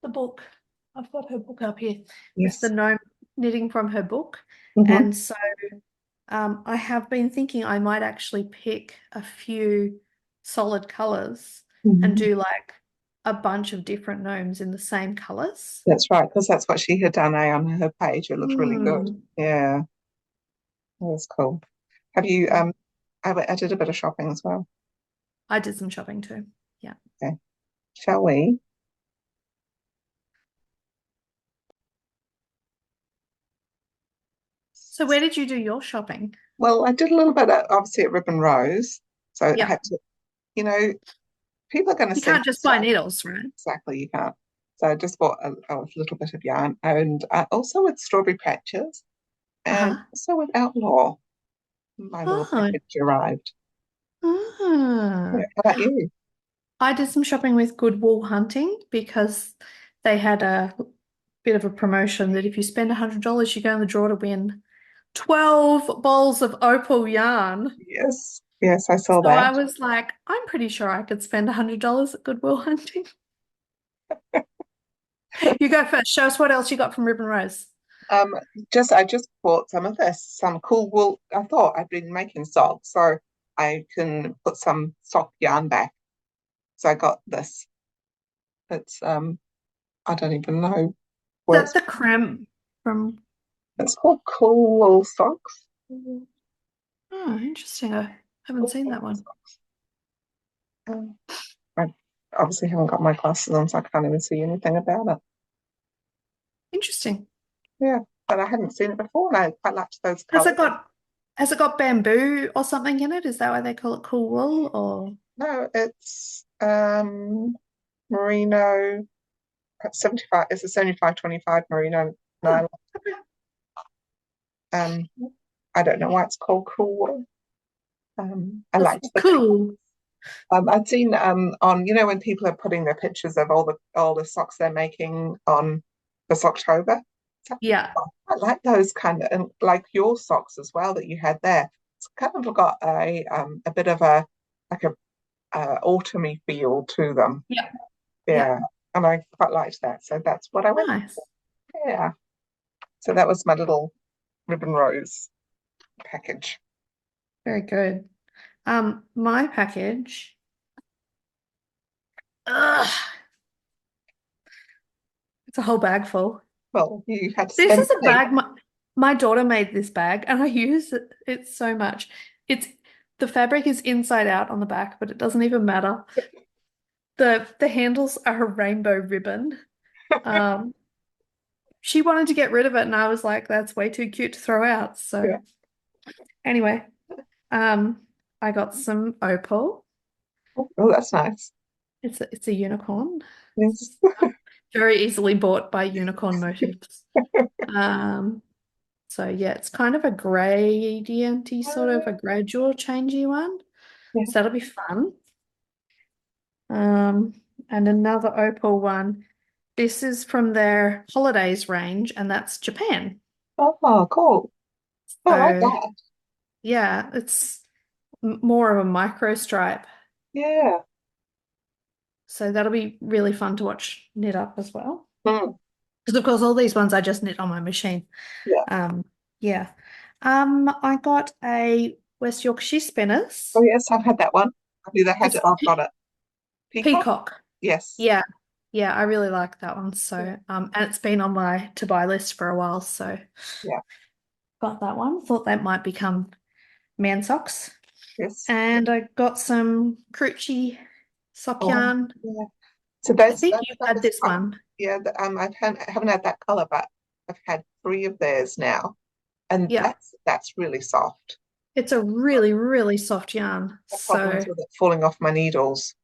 book. I've got her book up here with the Yes. gnome knitting from her book. Hmm. And so I have been thinking I might actually pick a few solid colors and Hmm. do like a bunch of different gnomes in the same colors. That's right, because that's what she had done, on her page. It looked really good. Hmm. Yeah, that was cool. Have you Yeah. I did a bit of shopping as well. I did some shopping too. Yeah. Okay. Shall we? So where did you do your shopping? Well, I did a little bit obviously at Ribbon Rose. So I Yeah. had to, you know, people are going to You send can't you just buy stuff. needles, right? Exactly, you can't. So I just bought a little bit of yarn and also with Strawberry Patches and Uh-huh. also with Outlaw. My little Oh. package arrived. Yeah, Ah. how about you? I did some shopping with Good Wool Hunting because they had a bit of a promotion that if you spend $100, you go in the draw to win 12 balls of opal yarn. Yes, yes, I saw So that. I was like, I'm pretty sure I could spend $100 at Good Wool Hunting. You go first. Show us what else you got from Ribbon Rose. Um, I just bought some of this, some cool wool. I thought I'd been making socks, so I can put some sock yarn back. So I got this. It's I don't even know Is where that the creme from? it's called cool wool socks. Oh, interesting. I haven't Cool seen wool that one. socks. Um, I obviously haven't got my glasses on, so I can't even see anything about it. Interesting. Yeah, but I hadn't seen it before, and I quite liked those Has colours. it got has it got bamboo or something in it? Is that why they call it cool wool or? No, it's merino 75. It's a 75/25 merino Oh, nylon. okay. Um, I don't know why it's called cool wool. I That's liked the colour. cool. I'd seen on when people are putting their pictures of all the socks they're making on the Socktober. So Yeah. I like those kind of and like your socks as well that you had there. It's kind of got a bit of a like a autumny feel to them. Yeah. Yeah. Yeah, and I quite liked that. So that's what I went for. Nice. Yeah. So that was my little ribbon rose package. Very good. My package. Ugh, it's a whole bag full. Well, you had to This spend is a money. bag. My daughter made this bag, and I use it so much. It's the fabric is inside out on the back, but it doesn't even matter. The handles are a rainbow ribbon. Um, she wanted to get rid of it, and I was like, "That's way too cute to throw out." So Yeah. anyway, um, I got some opal. Oh, that's nice. It's a unicorn. Yes. Very easily bought by unicorn motifs. Um, so yeah, it's kind of a gradienty sort of a gradual changey one. Yeah. So that'll be fun. And another opal one. This is from their holidays range, and that's Japan. Oh, cool. Oh, I like So that. yeah, it's more of a micro stripe. Yeah. So that'll be really fun to watch knit up as well. Mm, Because of course all these ones I just knit on my machine. yeah. Um, yeah. I got a West Yorkshire Oh spinners. yes, I've had that one. I've either had it It's or I've got it. Peacock? peacock. Yes. Yeah. Yeah, I really like that one. Yeah. So, and it's been on my to buy list for a while. So, Yeah. got that one. Thought that might become man socks. Yes. And I got some Crunchy sock Oh, yarn. yeah. So I think that you've stuff had is this quite, one. yeah, I haven't had that color, but I've had three of theirs now, and Yeah. that's really soft. It's a really, really soft yarn. No problems So, with it falling off my needles.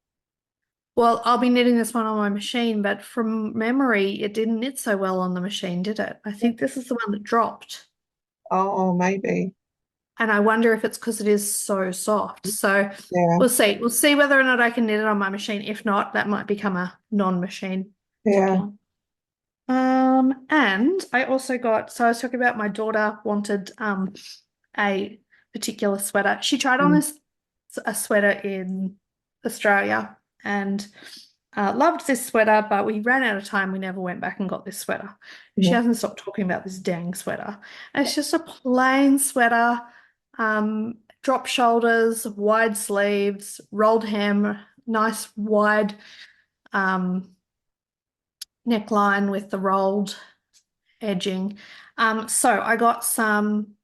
well, I'll be knitting this one on my machine, but from memory, it didn't knit so well on the machine, did it? I think this is the one that dropped. Oh, maybe. And I wonder if it's because it is so soft. So Yeah, we'll see. We'll see whether or not I can knit it on my machine. If not, that might become a non-machine sock yeah. yarn. And I also got, so I was talking about my daughter wanted a particular sweater. She tried on Mm, this a sweater in Australia and loved this sweater, but we ran out of time. We never went back and got this sweater. She yeah. hasn't stopped talking about this dang sweater. And it's just a plain sweater, drop shoulders, wide sleeves, rolled hem, nice wide um, neckline with the rolled edging. So I got some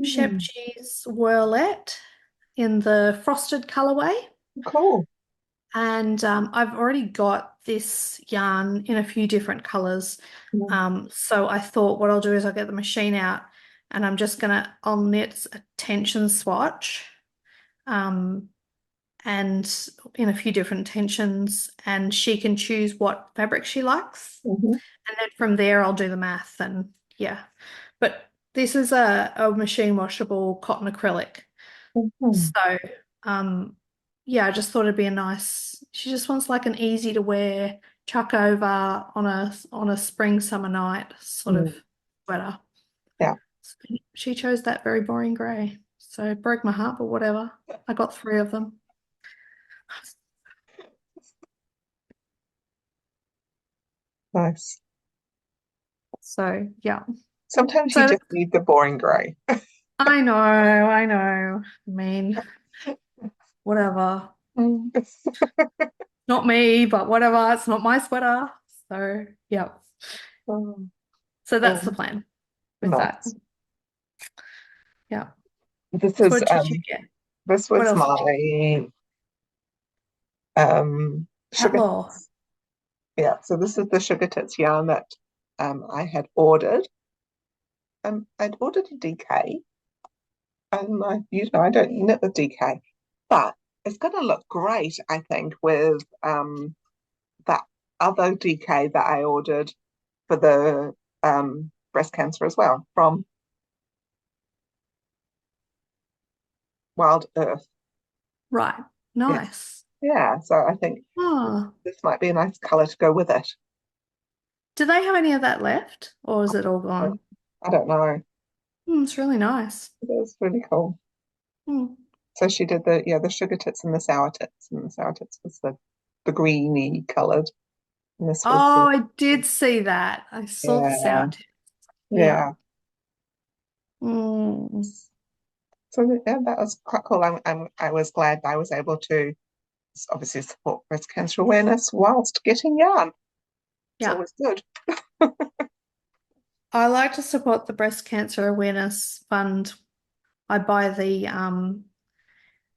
Shep Mm, cheese whirlette in the frosted colorway. cool. And I've already got this yarn in a few different colors. Mm, So I thought what I'll do is I'll get the machine out and I'll knit a tension swatch um, and in a few different tensions, and she can choose what fabric she likes. mhm, And then from there, I'll do the math and yeah. But this is a machine washable cotton acrylic. mhm, So, um, yeah, I just thought it'd be a nice. She just wants like an easy to wear, chuck over on a spring summer night sort of mm. sweater. Yeah, So she chose that very boring grey. So it broke my heart, but whatever. I got three of them. nice. So yeah. Sometimes you So just need the boring grey. I know. I mean, whatever. Mm. Not me, but whatever. It's not my sweater. So yeah. Oh, So that's the oh, plan with that. nice. Yeah. This So is what did you get? this What was else did you get? my sugar Outlaw. tits. Yeah, so this is the sugar tits yarn that I had ordered. I'd ordered a DK, and I don't knit with DK, but it's going to look great, I think, with that other DK that I ordered for the breast cancer as well from Wild Earth. Right. Yeah, Nice. yeah. So I think Oh. this might be a nice color to go with it. Do they have any of that left? Or is it all gone? I don't know. It's really nice. It is really cool. Hmm. So she did the sugar tits and the sour tits, and the sour tits was the greeny coloured, and this was Oh, the I did see that. I saw the yeah, sound. Yeah. yeah. Mm. So yeah, that was quite cool. I was glad I was able to obviously support breast cancer awareness whilst getting yarn. It's Yeah. always good. I like to support the Breast Cancer Awareness Fund. I buy the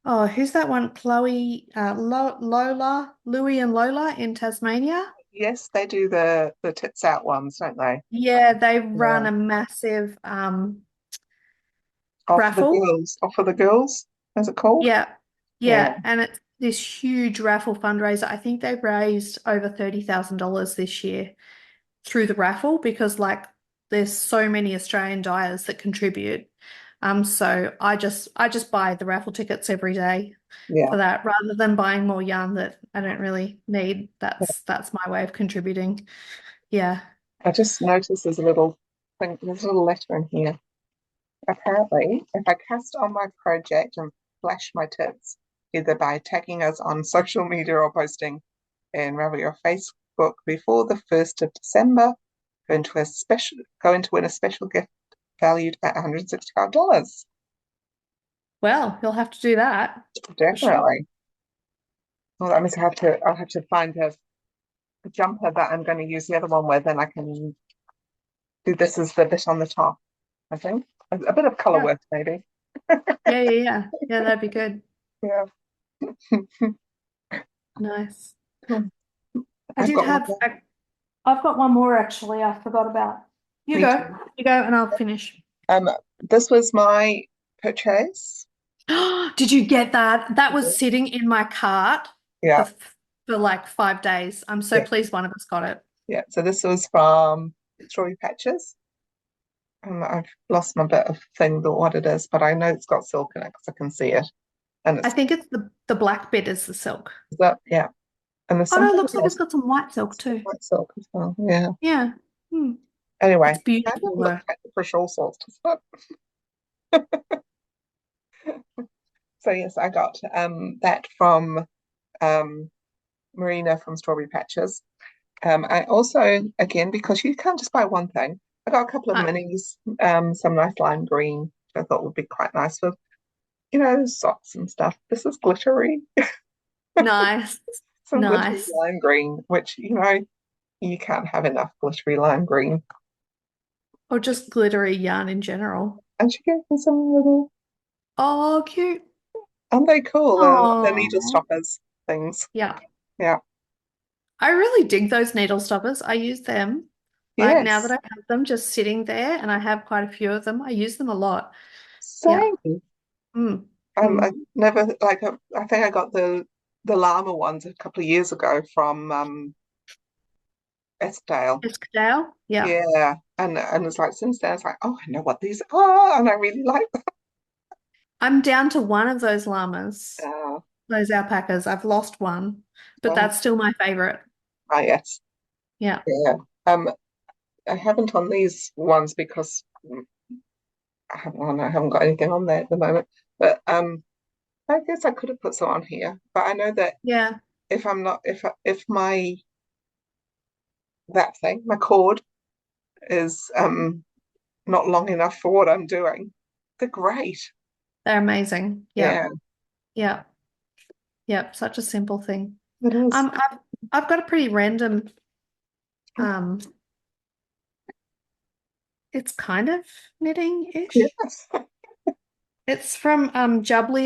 oh, who's that one? Chloe, Lola, Louie and Lola in Tasmania. Yes, they do the tits out ones, don't they? Yeah, they Yeah. run a massive Off for the raffle. girls. Off for the girls, is it called? Yeah, Yeah, yeah, and it's this huge raffle fundraiser. I think they raised over $30,000 this year through the raffle because like there's so many Australian dyers that contribute. So I just buy the raffle tickets every day yeah. for that rather than buying more yarn that I don't really need. That's my way of contributing. Yeah. I just noticed there's a little thing, there's a little letter in here. Apparently, if I cast on my project and flash my tips, either by tagging us on social media or posting in Ravel your Facebook before the 1st of December, going to win a special gift valued at $165. Well, you'll have to do that for sure. Definitely. Well, that means I'll have to find a jumper that I'm going to use the other one with, and I can do this as the bit on the top, I think. A bit of color Yeah. work, maybe. Yeah, yeah, yeah. Yeah, that'd be good. Yeah. Nice. Cool. I I've did got one have more. I've got one more actually I forgot about. You Me go. too. You go and I'll finish. This was my purchase. Did you get that? That was Yeah. sitting in my cart Yeah. for like 5 days. I'm so Yeah. pleased one of us got it. Yeah. So this was from Strawberry Patches. I've lost my bit of thing that what it is, but I know it's got silk in it because I can see it. And I it's think it's the black bit is the silk. that, yeah. And there's Oh no, it something looks like it's else, got some white silk some too. white silk as well. Yeah. Yeah. Hmm. It's Anyway, I beautiful haven't looked though. at the for all sorts of stuff. So yes, I got that from um Marina from Strawberry Patches. I also, again, because you can't just buy one thing, I got a couple of Ah, minis, some nice lime green, which I thought would be quite nice for, socks and stuff. This is glittery, nice. some glittery Nice. lime green, which, you can't have enough glittery lime green. Or just glittery yarn in general. And she gave me some little, Oh, cute. aren't they cool? The needle Oh, stoppers things. yeah. Yeah. I really dig those needle stoppers. I use them. Like now that Yes. I have them just sitting there and I have quite a few of them, I use them a lot. Yeah. Same. Mm. I Mm. never like I think I got the llama ones a couple of years ago from Eskdale. Escadale. Yeah. Yeah, and it's like since then it's like, oh, I know what these are, and I really like them. I'm down to one of those llamas, Uh, those alpacas. I've lost one, but um, that's still my favorite. yes, Yeah. yeah. I haven't on these ones because I haven't got anything on there at the moment. But I guess I could have put some on here. But I know that Yeah. if I'm not if my that thing my cord is not long enough for what I'm doing, they're great. They're amazing. Yeah. Yeah, Yeah. Yeah. Such a simple thing. it is. I've got a pretty random um it's kind of knitting-ish. Yes. It's from Jubbly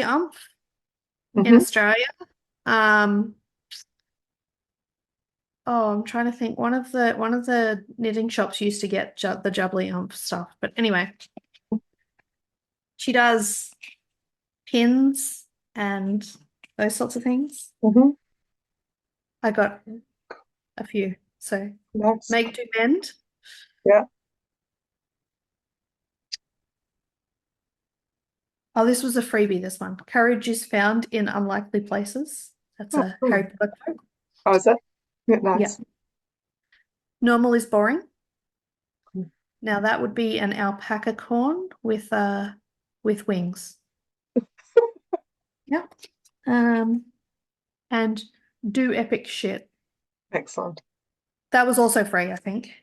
in Hmm. Australia. Um, oh, I'm trying to think. One of the knitting shops used to get ju the Jubbly stuff, but anyway, she does pins and those sorts of things. Hmm. I got a few. So Nice. make do bend. Yeah. Oh, this was a freebie, this one. Courage is found in unlikely places. That's Oh, a cool. Harry Potter quote. Oh, is it? Yeah, Yeah. nice. Normal is boring. Now that would be an alpaca corn with wings. Yeah. Um, and do epic shit. Excellent. That was also free, I think.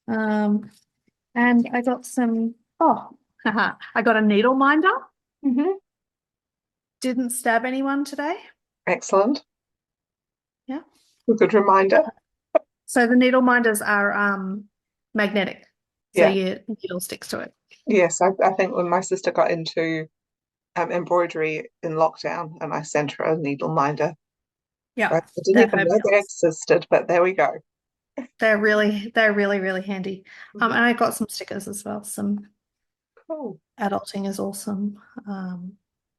Um, and I got some, oh, haha, I got a needle minder. Hmm. Didn't stab anyone today. Excellent. Yeah. A good reminder. So the needle minders are magnetic. So Yeah. your needle sticks to it. Yes, I think when my sister got into embroidery in lockdown and I sent her a needle minder. I Yeah, didn't they're even know they fabulous. existed, but there we go. They're really handy. Mhm. And I got some stickers as well, some Cool. adulting is awesome. What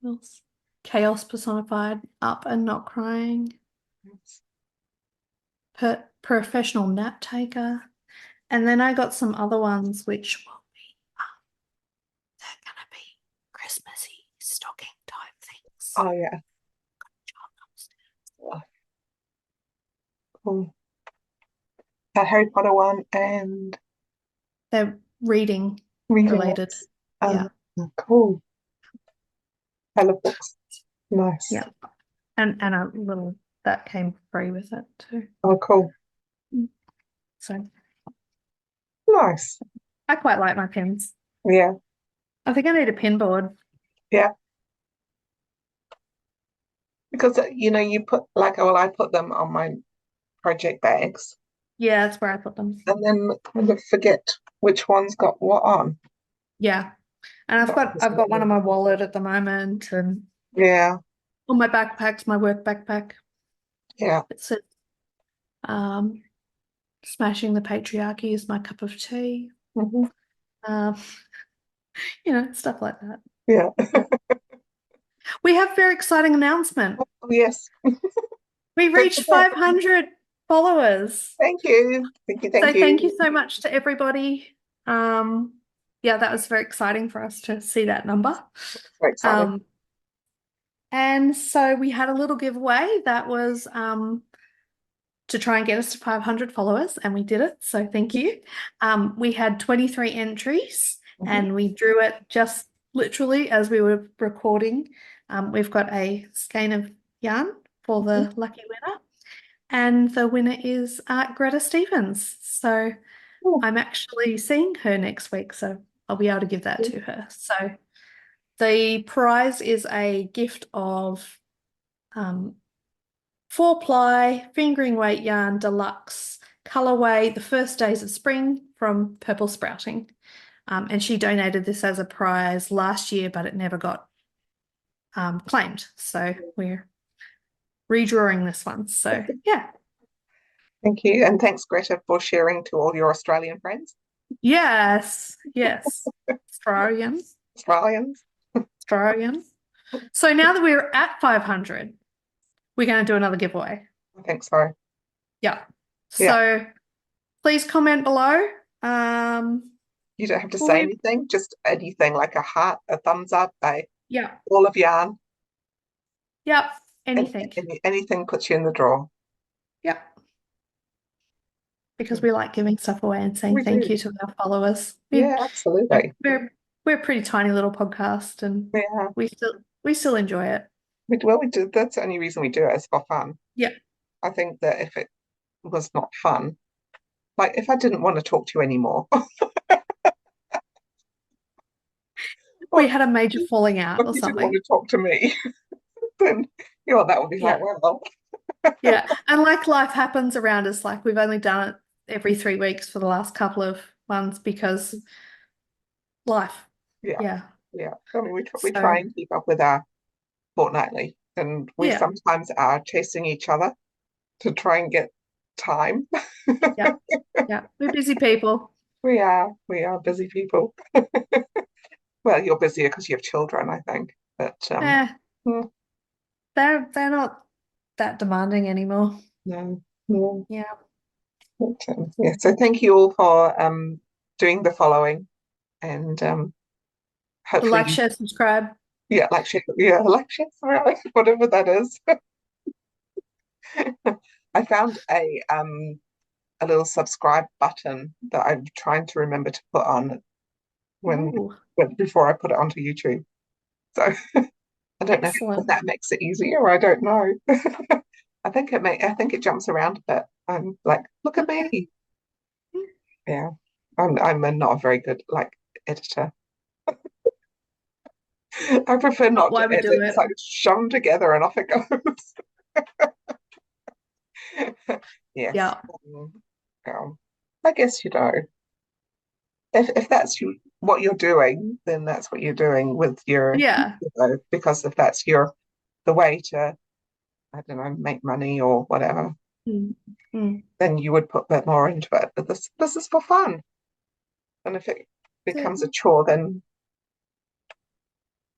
else? Chaos personified, up and not crying. Yes. Professional nap taker. And then I got some other ones which will be they're gonna be Christmassy stocking type things. Oh yeah. Oh, cool. That Harry Potter one and They're reading reading related. ones. Yeah, Cool. I love books. Nice. yeah. And a little that came free with it too. Oh, cool. So Nice. I quite like my pins. Yeah. I think I need a pin board. Yeah. because you put like, well, I put them on my project bags, Yeah, that's where I put them. and then kind of forget which one's got what on. Yeah. And I've That got was I've got one in my wallet at the moment and Yeah, on my backpack's my work backpack. yeah. It says um smashing the patriarchy is my cup of tea. Hmm. Um, stuff like that. Yeah. But we have a very exciting announcement. Oh, yes. We Don't reached forget. 500 followers. Thank you. Thank you. So Thank thank you you. so much to everybody. Um, yeah, that was very exciting for us to see that number. So excited. Um, and so we had a little giveaway that was to try and get us to 500 followers, and we did it. So thank you. We had 23 entries, Hmm. and we drew it just literally as we were recording. We've got a skein of yarn for Hmm. the lucky winner, and the winner is Greta Stevens. So Oh, I'm actually seeing her next week, so I'll be able to give that to her. So the prize is a gift of um, 4-ply fingering weight yarn deluxe colorway, the first days of spring from Purple Sprouting. And she donated this as a prize last year, but it never got claimed. So we're redrawing this one. So yeah. thank you. And thanks, Greta, for sharing to all your Australian friends, Yes, yes. Australian, Australians. Australian. So now that we're at 500, we're going to do another giveaway. I think so. Yeah. Yeah. So please comment below. You don't have to Will say we? anything, just anything like a heart, a thumbs up, a Yeah. ball of yarn, Yep. and Anything. anything puts you in the draw. Yep. Because we like giving stuff away and saying We thank do. you to our followers. Yeah, Yeah, absolutely. we're a pretty tiny little podcast and Yeah. we still enjoy it. We do. That's the only reason we do it is for fun. Yeah. I think that if it was not fun, like if I didn't want to talk to you anymore, We or had a major falling out if or you didn't want something. to talk to me, then that would be like, Yeah. well, Yeah. And like life happens around us, like we've only done it every 3 weeks for the last couple of months because life. yeah, Yeah. yeah. I mean, we try So and keep up with our fortnightly, and we yeah. sometimes are chasing each other to try and get time. Yeah. Yeah. We're busy people. We are busy people. Well, you're busier because you have children, I think. But Eh, mm, they're not that demanding anymore. no, no. Yeah. But, yeah. So thank you all for doing the following, and hopefully, Like, share, subscribe. like share, whatever that is. I found a little subscribe button that I'm trying to remember to put on when Ooh, before I put it onto YouTube. So I don't know if excellent. that makes it easier. I don't know. I think it jumps around a bit. I'm like, look at Okay. me. Yeah. Not a very good like editor. I prefer Not not to why we edit. do It's it. like shove them together and off it goes. Yes. Yeah. Um, I guess if that's what you're doing, then that's what you're doing with Yeah. because if that's the way to, I don't know, make money or whatever, Mm. Mm. then you would put a bit more into it. But this is for fun. And if it That's it. becomes a chore, then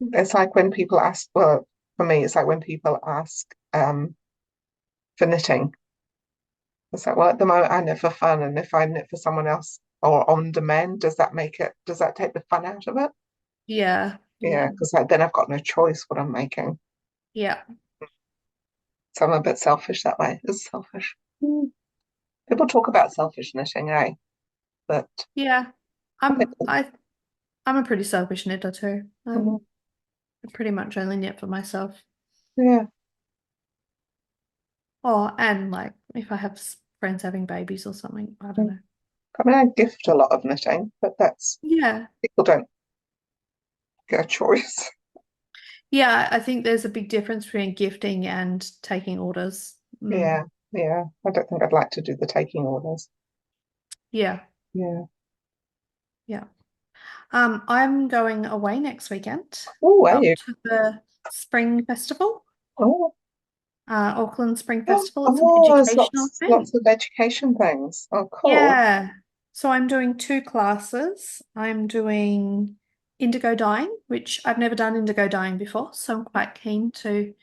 it's like when people ask, well, for me, it's like when people ask for knitting. It's like, well, at the moment I knit for fun, and if I knit for someone else or on demand, does that take the fun out of it? Yeah. Yeah, Yeah. because then I've got no choice what I'm making. Yeah. So I'm a bit selfish that way. It's selfish. Mm. People talk about selfish knitting, eh? But Yeah. I think, I'm a pretty selfish knitter too. mm, I pretty much only knit for myself. yeah, Oh, and like if I have friends having babies or something, I don't mm. know. I mean, I gift a lot of knitting, but that's Yeah. people don't get a choice. Yeah, I think there's a big difference between gifting and taking orders. Yeah, yeah. I don't think I'd like to do the taking orders. Yeah, Yeah. yeah. I'm going away next weekend Oh, are up you? to the Spring Festival, Oh, Auckland Spring oh, Festival. It's an oh, there's educational lots thing. of education things. Oh, cool. Yeah. So I'm doing two classes. I'm doing indigo dyeing, which I've never done indigo dyeing before, so I'm quite keen to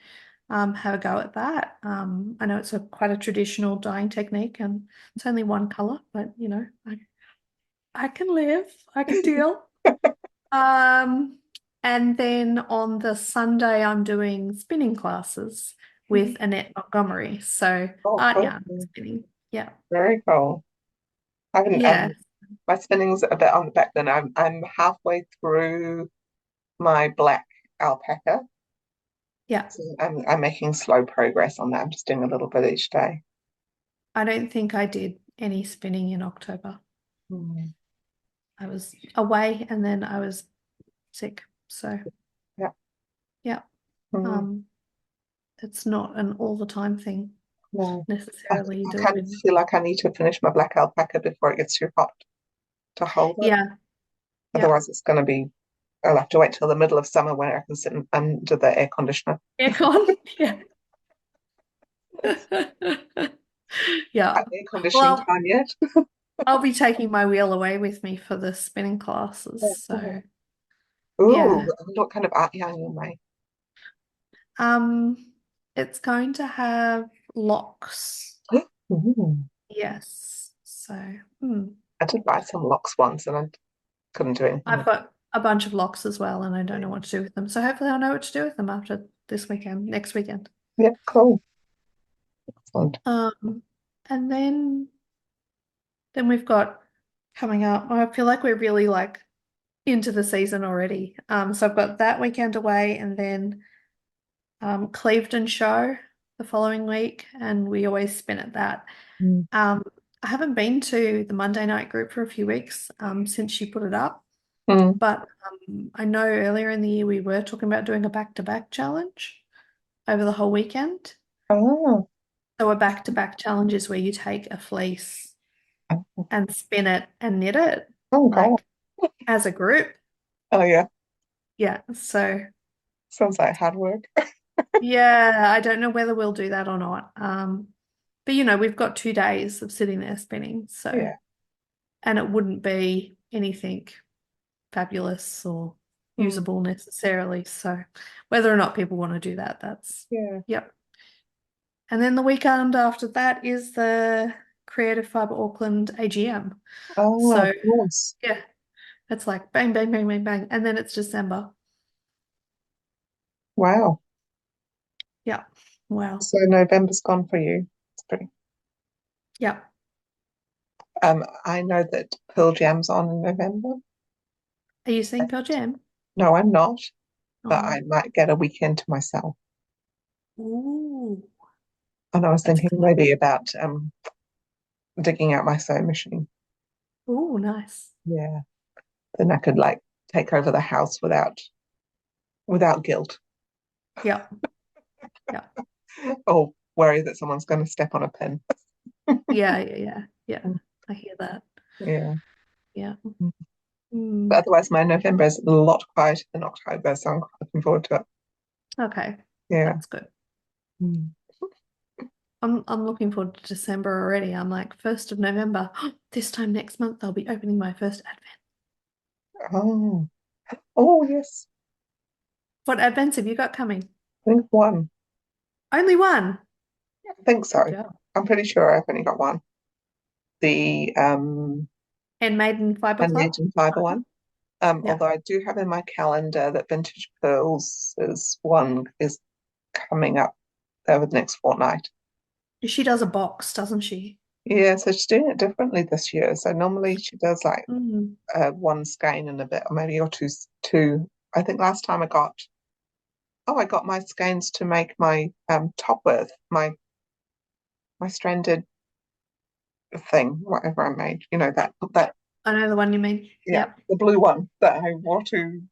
have a go at that. I know it's quite a traditional dyeing technique and it's only one color, but I can live, I can deal. Um, and then on the Sunday, I'm doing spinning classes with Annette Montgomery. So Oh, art cool. yarn spinning. Yeah. Very cool. I haven't Yeah. my spinning's a bit on the back then. I'm halfway through my black alpaca. Yeah. So I'm making slow progress on that. I'm just doing a little bit each day. I don't think I did any spinning in October. Mm, I was away and then I was sick. So yeah. yeah. Mm, Um, it's not an all the time thing no. necessarily. You I do it kind of when feel like I need to finish my black alpaca before it gets too hot to hold it. yeah, yeah. Otherwise, I'll have to wait till the middle of summer when I can sit under the air conditioner. Aircon. Yeah. Yeah. At air conditioning Well, time yet? I'll be taking my wheel away with me for the spinning classes. So Ooh, yeah. what kind of art yarn you make? Um, it's going to have locks. Ooh. Yes. So I did buy some locks once and I couldn't do anything I've with got a bunch of locks as well, and I don't know them. what to do with them. So hopefully I'll know what to do with them after this weekend, next weekend. Yeah, cool. Excellent. Um, and then we've got coming up. I feel like we're really like into the season already. So I've got that weekend away, and then Clevedon show the following week, and we always spin at that. Mm. Um, I haven't been to the Monday night group for a few weeks since she put it up, Mm. but I know earlier in the year we were talking about doing a back-to-back challenge over the whole weekend. Oh, So a back-to-back challenge is where you take a fleece and spin it and knit it oh God. like as a group. Oh yeah. Yeah, so Sounds like hard work. yeah, I don't know whether we'll do that or not. But we've got 2 days of sitting there spinning, so Yeah. and it wouldn't be anything fabulous or Mm. usable necessarily. So whether or not people want to do that, that's Yeah. yep. And then the weekend after that is the Creative Fibre Auckland AGM. Oh, of So course. yeah, it's like bang, bang, bang, bang, bang. And then it's December. Wow. Yeah. Wow. So November's gone for you. It's pretty. Yeah. I know that Pearl Jam's on in November. Are you seeing Pearl Jam? No, I'm not, but I Oh. might get a weekend to myself. Ooh. And I was That's thinking exciting. maybe about digging out my sewing machine. Ooh, nice. Yeah. Then I could like take over the house without guilt Yeah. Yeah. or worry that someone's going to step on a pin. Yeah. Yeah. Yeah. Yeah. I hear that. Yeah. Yeah. But Mm. otherwise, my November is a lot quieter than October, so I'm quite looking forward to it. Okay. Yeah. That's good. Mm. I'm looking forward to December already. I'm like 1st of November. This time next month I'll be opening my first advent. Oh, oh yes. What advents have you got coming? I think one. Only one. I think Good so. job. I'm pretty sure I've only got one. The Handmade in Fibre Club. handmade and fiber Uh-huh. one. Yeah. Although I do have in my calendar that Vintage Pearls is one is coming up over the next fortnight. She does a box, doesn't she? Yeah, so she's doing it differently this year. So normally she does like Mm. one skein and a bit, or maybe or two. I think last time I got my skeins to make my top with my stranded thing, whatever I made. You know that I know the one you mean. yeah, Yep. the blue one that I wore to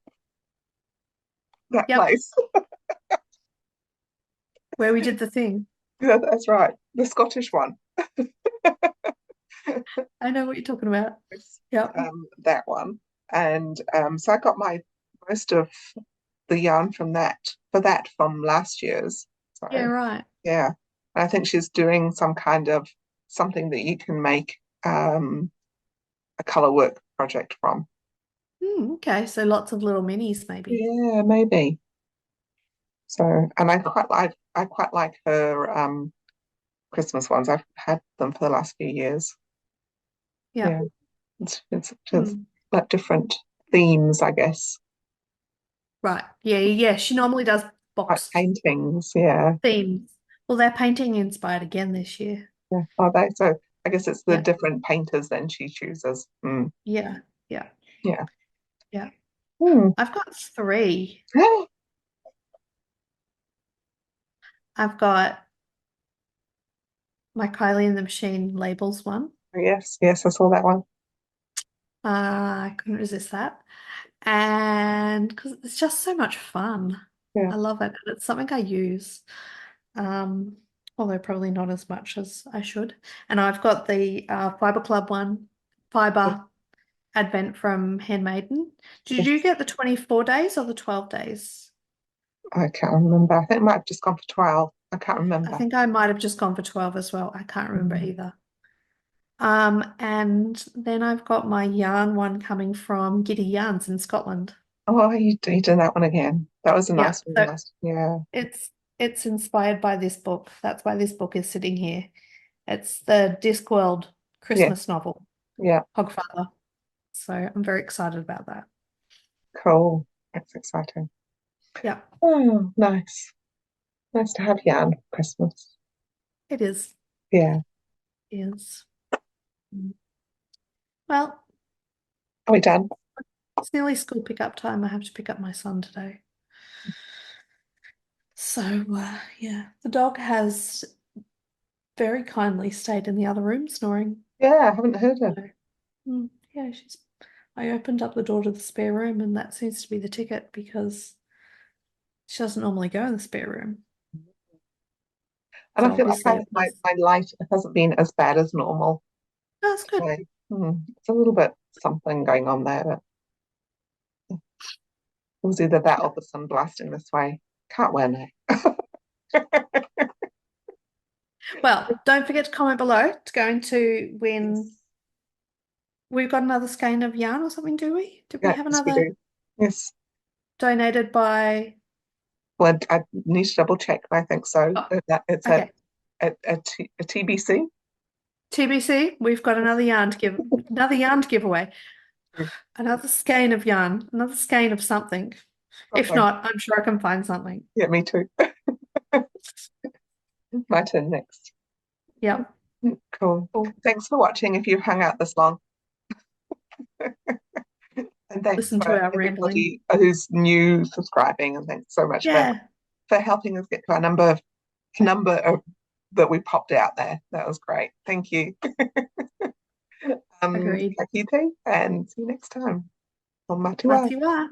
that Yep. place. Where we did the thing. Yeah, that's right. The Scottish one. I know what you're talking about. It's, Yep. that one. And so I got my most of the yarn from that from last year's. Yeah, So right. yeah. And I think she's doing some kind of something that you can make a color work project from. Okay, so lots of little minis maybe. Yeah, maybe. So and I quite like her Christmas ones. I've had them for the last few years. Yeah. Yeah, it's just Hmm. like different themes, I guess. Right. Yeah, yeah. She normally does Like boxed paintings, yeah. themes. Well, they're painting inspired again this year. Yeah. Are they? So I guess it's the Yeah. different painters then she chooses. Mm, Yeah. Yeah. yeah. Yeah. Hmm. I've got three. I've got my Kylie and the Machine labels one. Yes, yes, I saw that one. I couldn't resist that. And because it's just so much fun. Yeah. I love it. And it's something I use. Um, Although probably not as much as I should. And I've got the Fiber Club one, Yeah. Fiber Advent from Handmaiden. Did you Yes. get the 24 days or the 12 days? I can't remember. I think it might have just gone for 12. I can't I remember. think I might have just gone for 12 as well. I can't remember Mm. either. And then I've got my yarn one coming from Giddy Yarns in Scotland. Oh, you did that one again. That was a Yeah, nice one so last. Yeah. it's it's inspired by this book. That's why this book is sitting here. It's the Discworld Yeah. Christmas novel, Yeah. Hogfather. So I'm very excited about that. Cool. That's exciting. Yeah, Oh, nice. Nice to have yarn for Christmas. it is. Yeah. Is. Mm. Well, Are we done? it's nearly school pickup time. I have to pick up my son today. So, yeah, the dog has very kindly stayed in the other room snoring. Yeah, I haven't heard her. So, yeah, she's. I opened up the door to the spare room, and that seems to be the ticket because she doesn't normally go in the spare room. And So I feel like obviously it was. my light hasn't been as bad as normal That's good. today. It's a little bit something going on there. But it was either that or Yeah. the sun blasting this way. Can't win it. Well, don't forget to comment below. It's going to win. Yes. We've got another skein of yarn or something, do we? Did we Yeah, have yes, we another do. Yes. donated by? Well, I need to double check, but I think so. Oh, It's okay. a TBC. TBC, we've got another yarn to give away. Another skein of yarn, another skein of something. If Something. not, I'm sure I can find something. Yeah, me too. My turn next. Yep. Cool. Cool. Thanks for watching if you've hung out this long. And thanks Listen to for our rambling. everybody who's new subscribing. And thanks so much Yeah, for helping us get to our number of that we popped out there. That was great. Thank you. agreed. Thank you, and see you next time on Matua. Matiwa.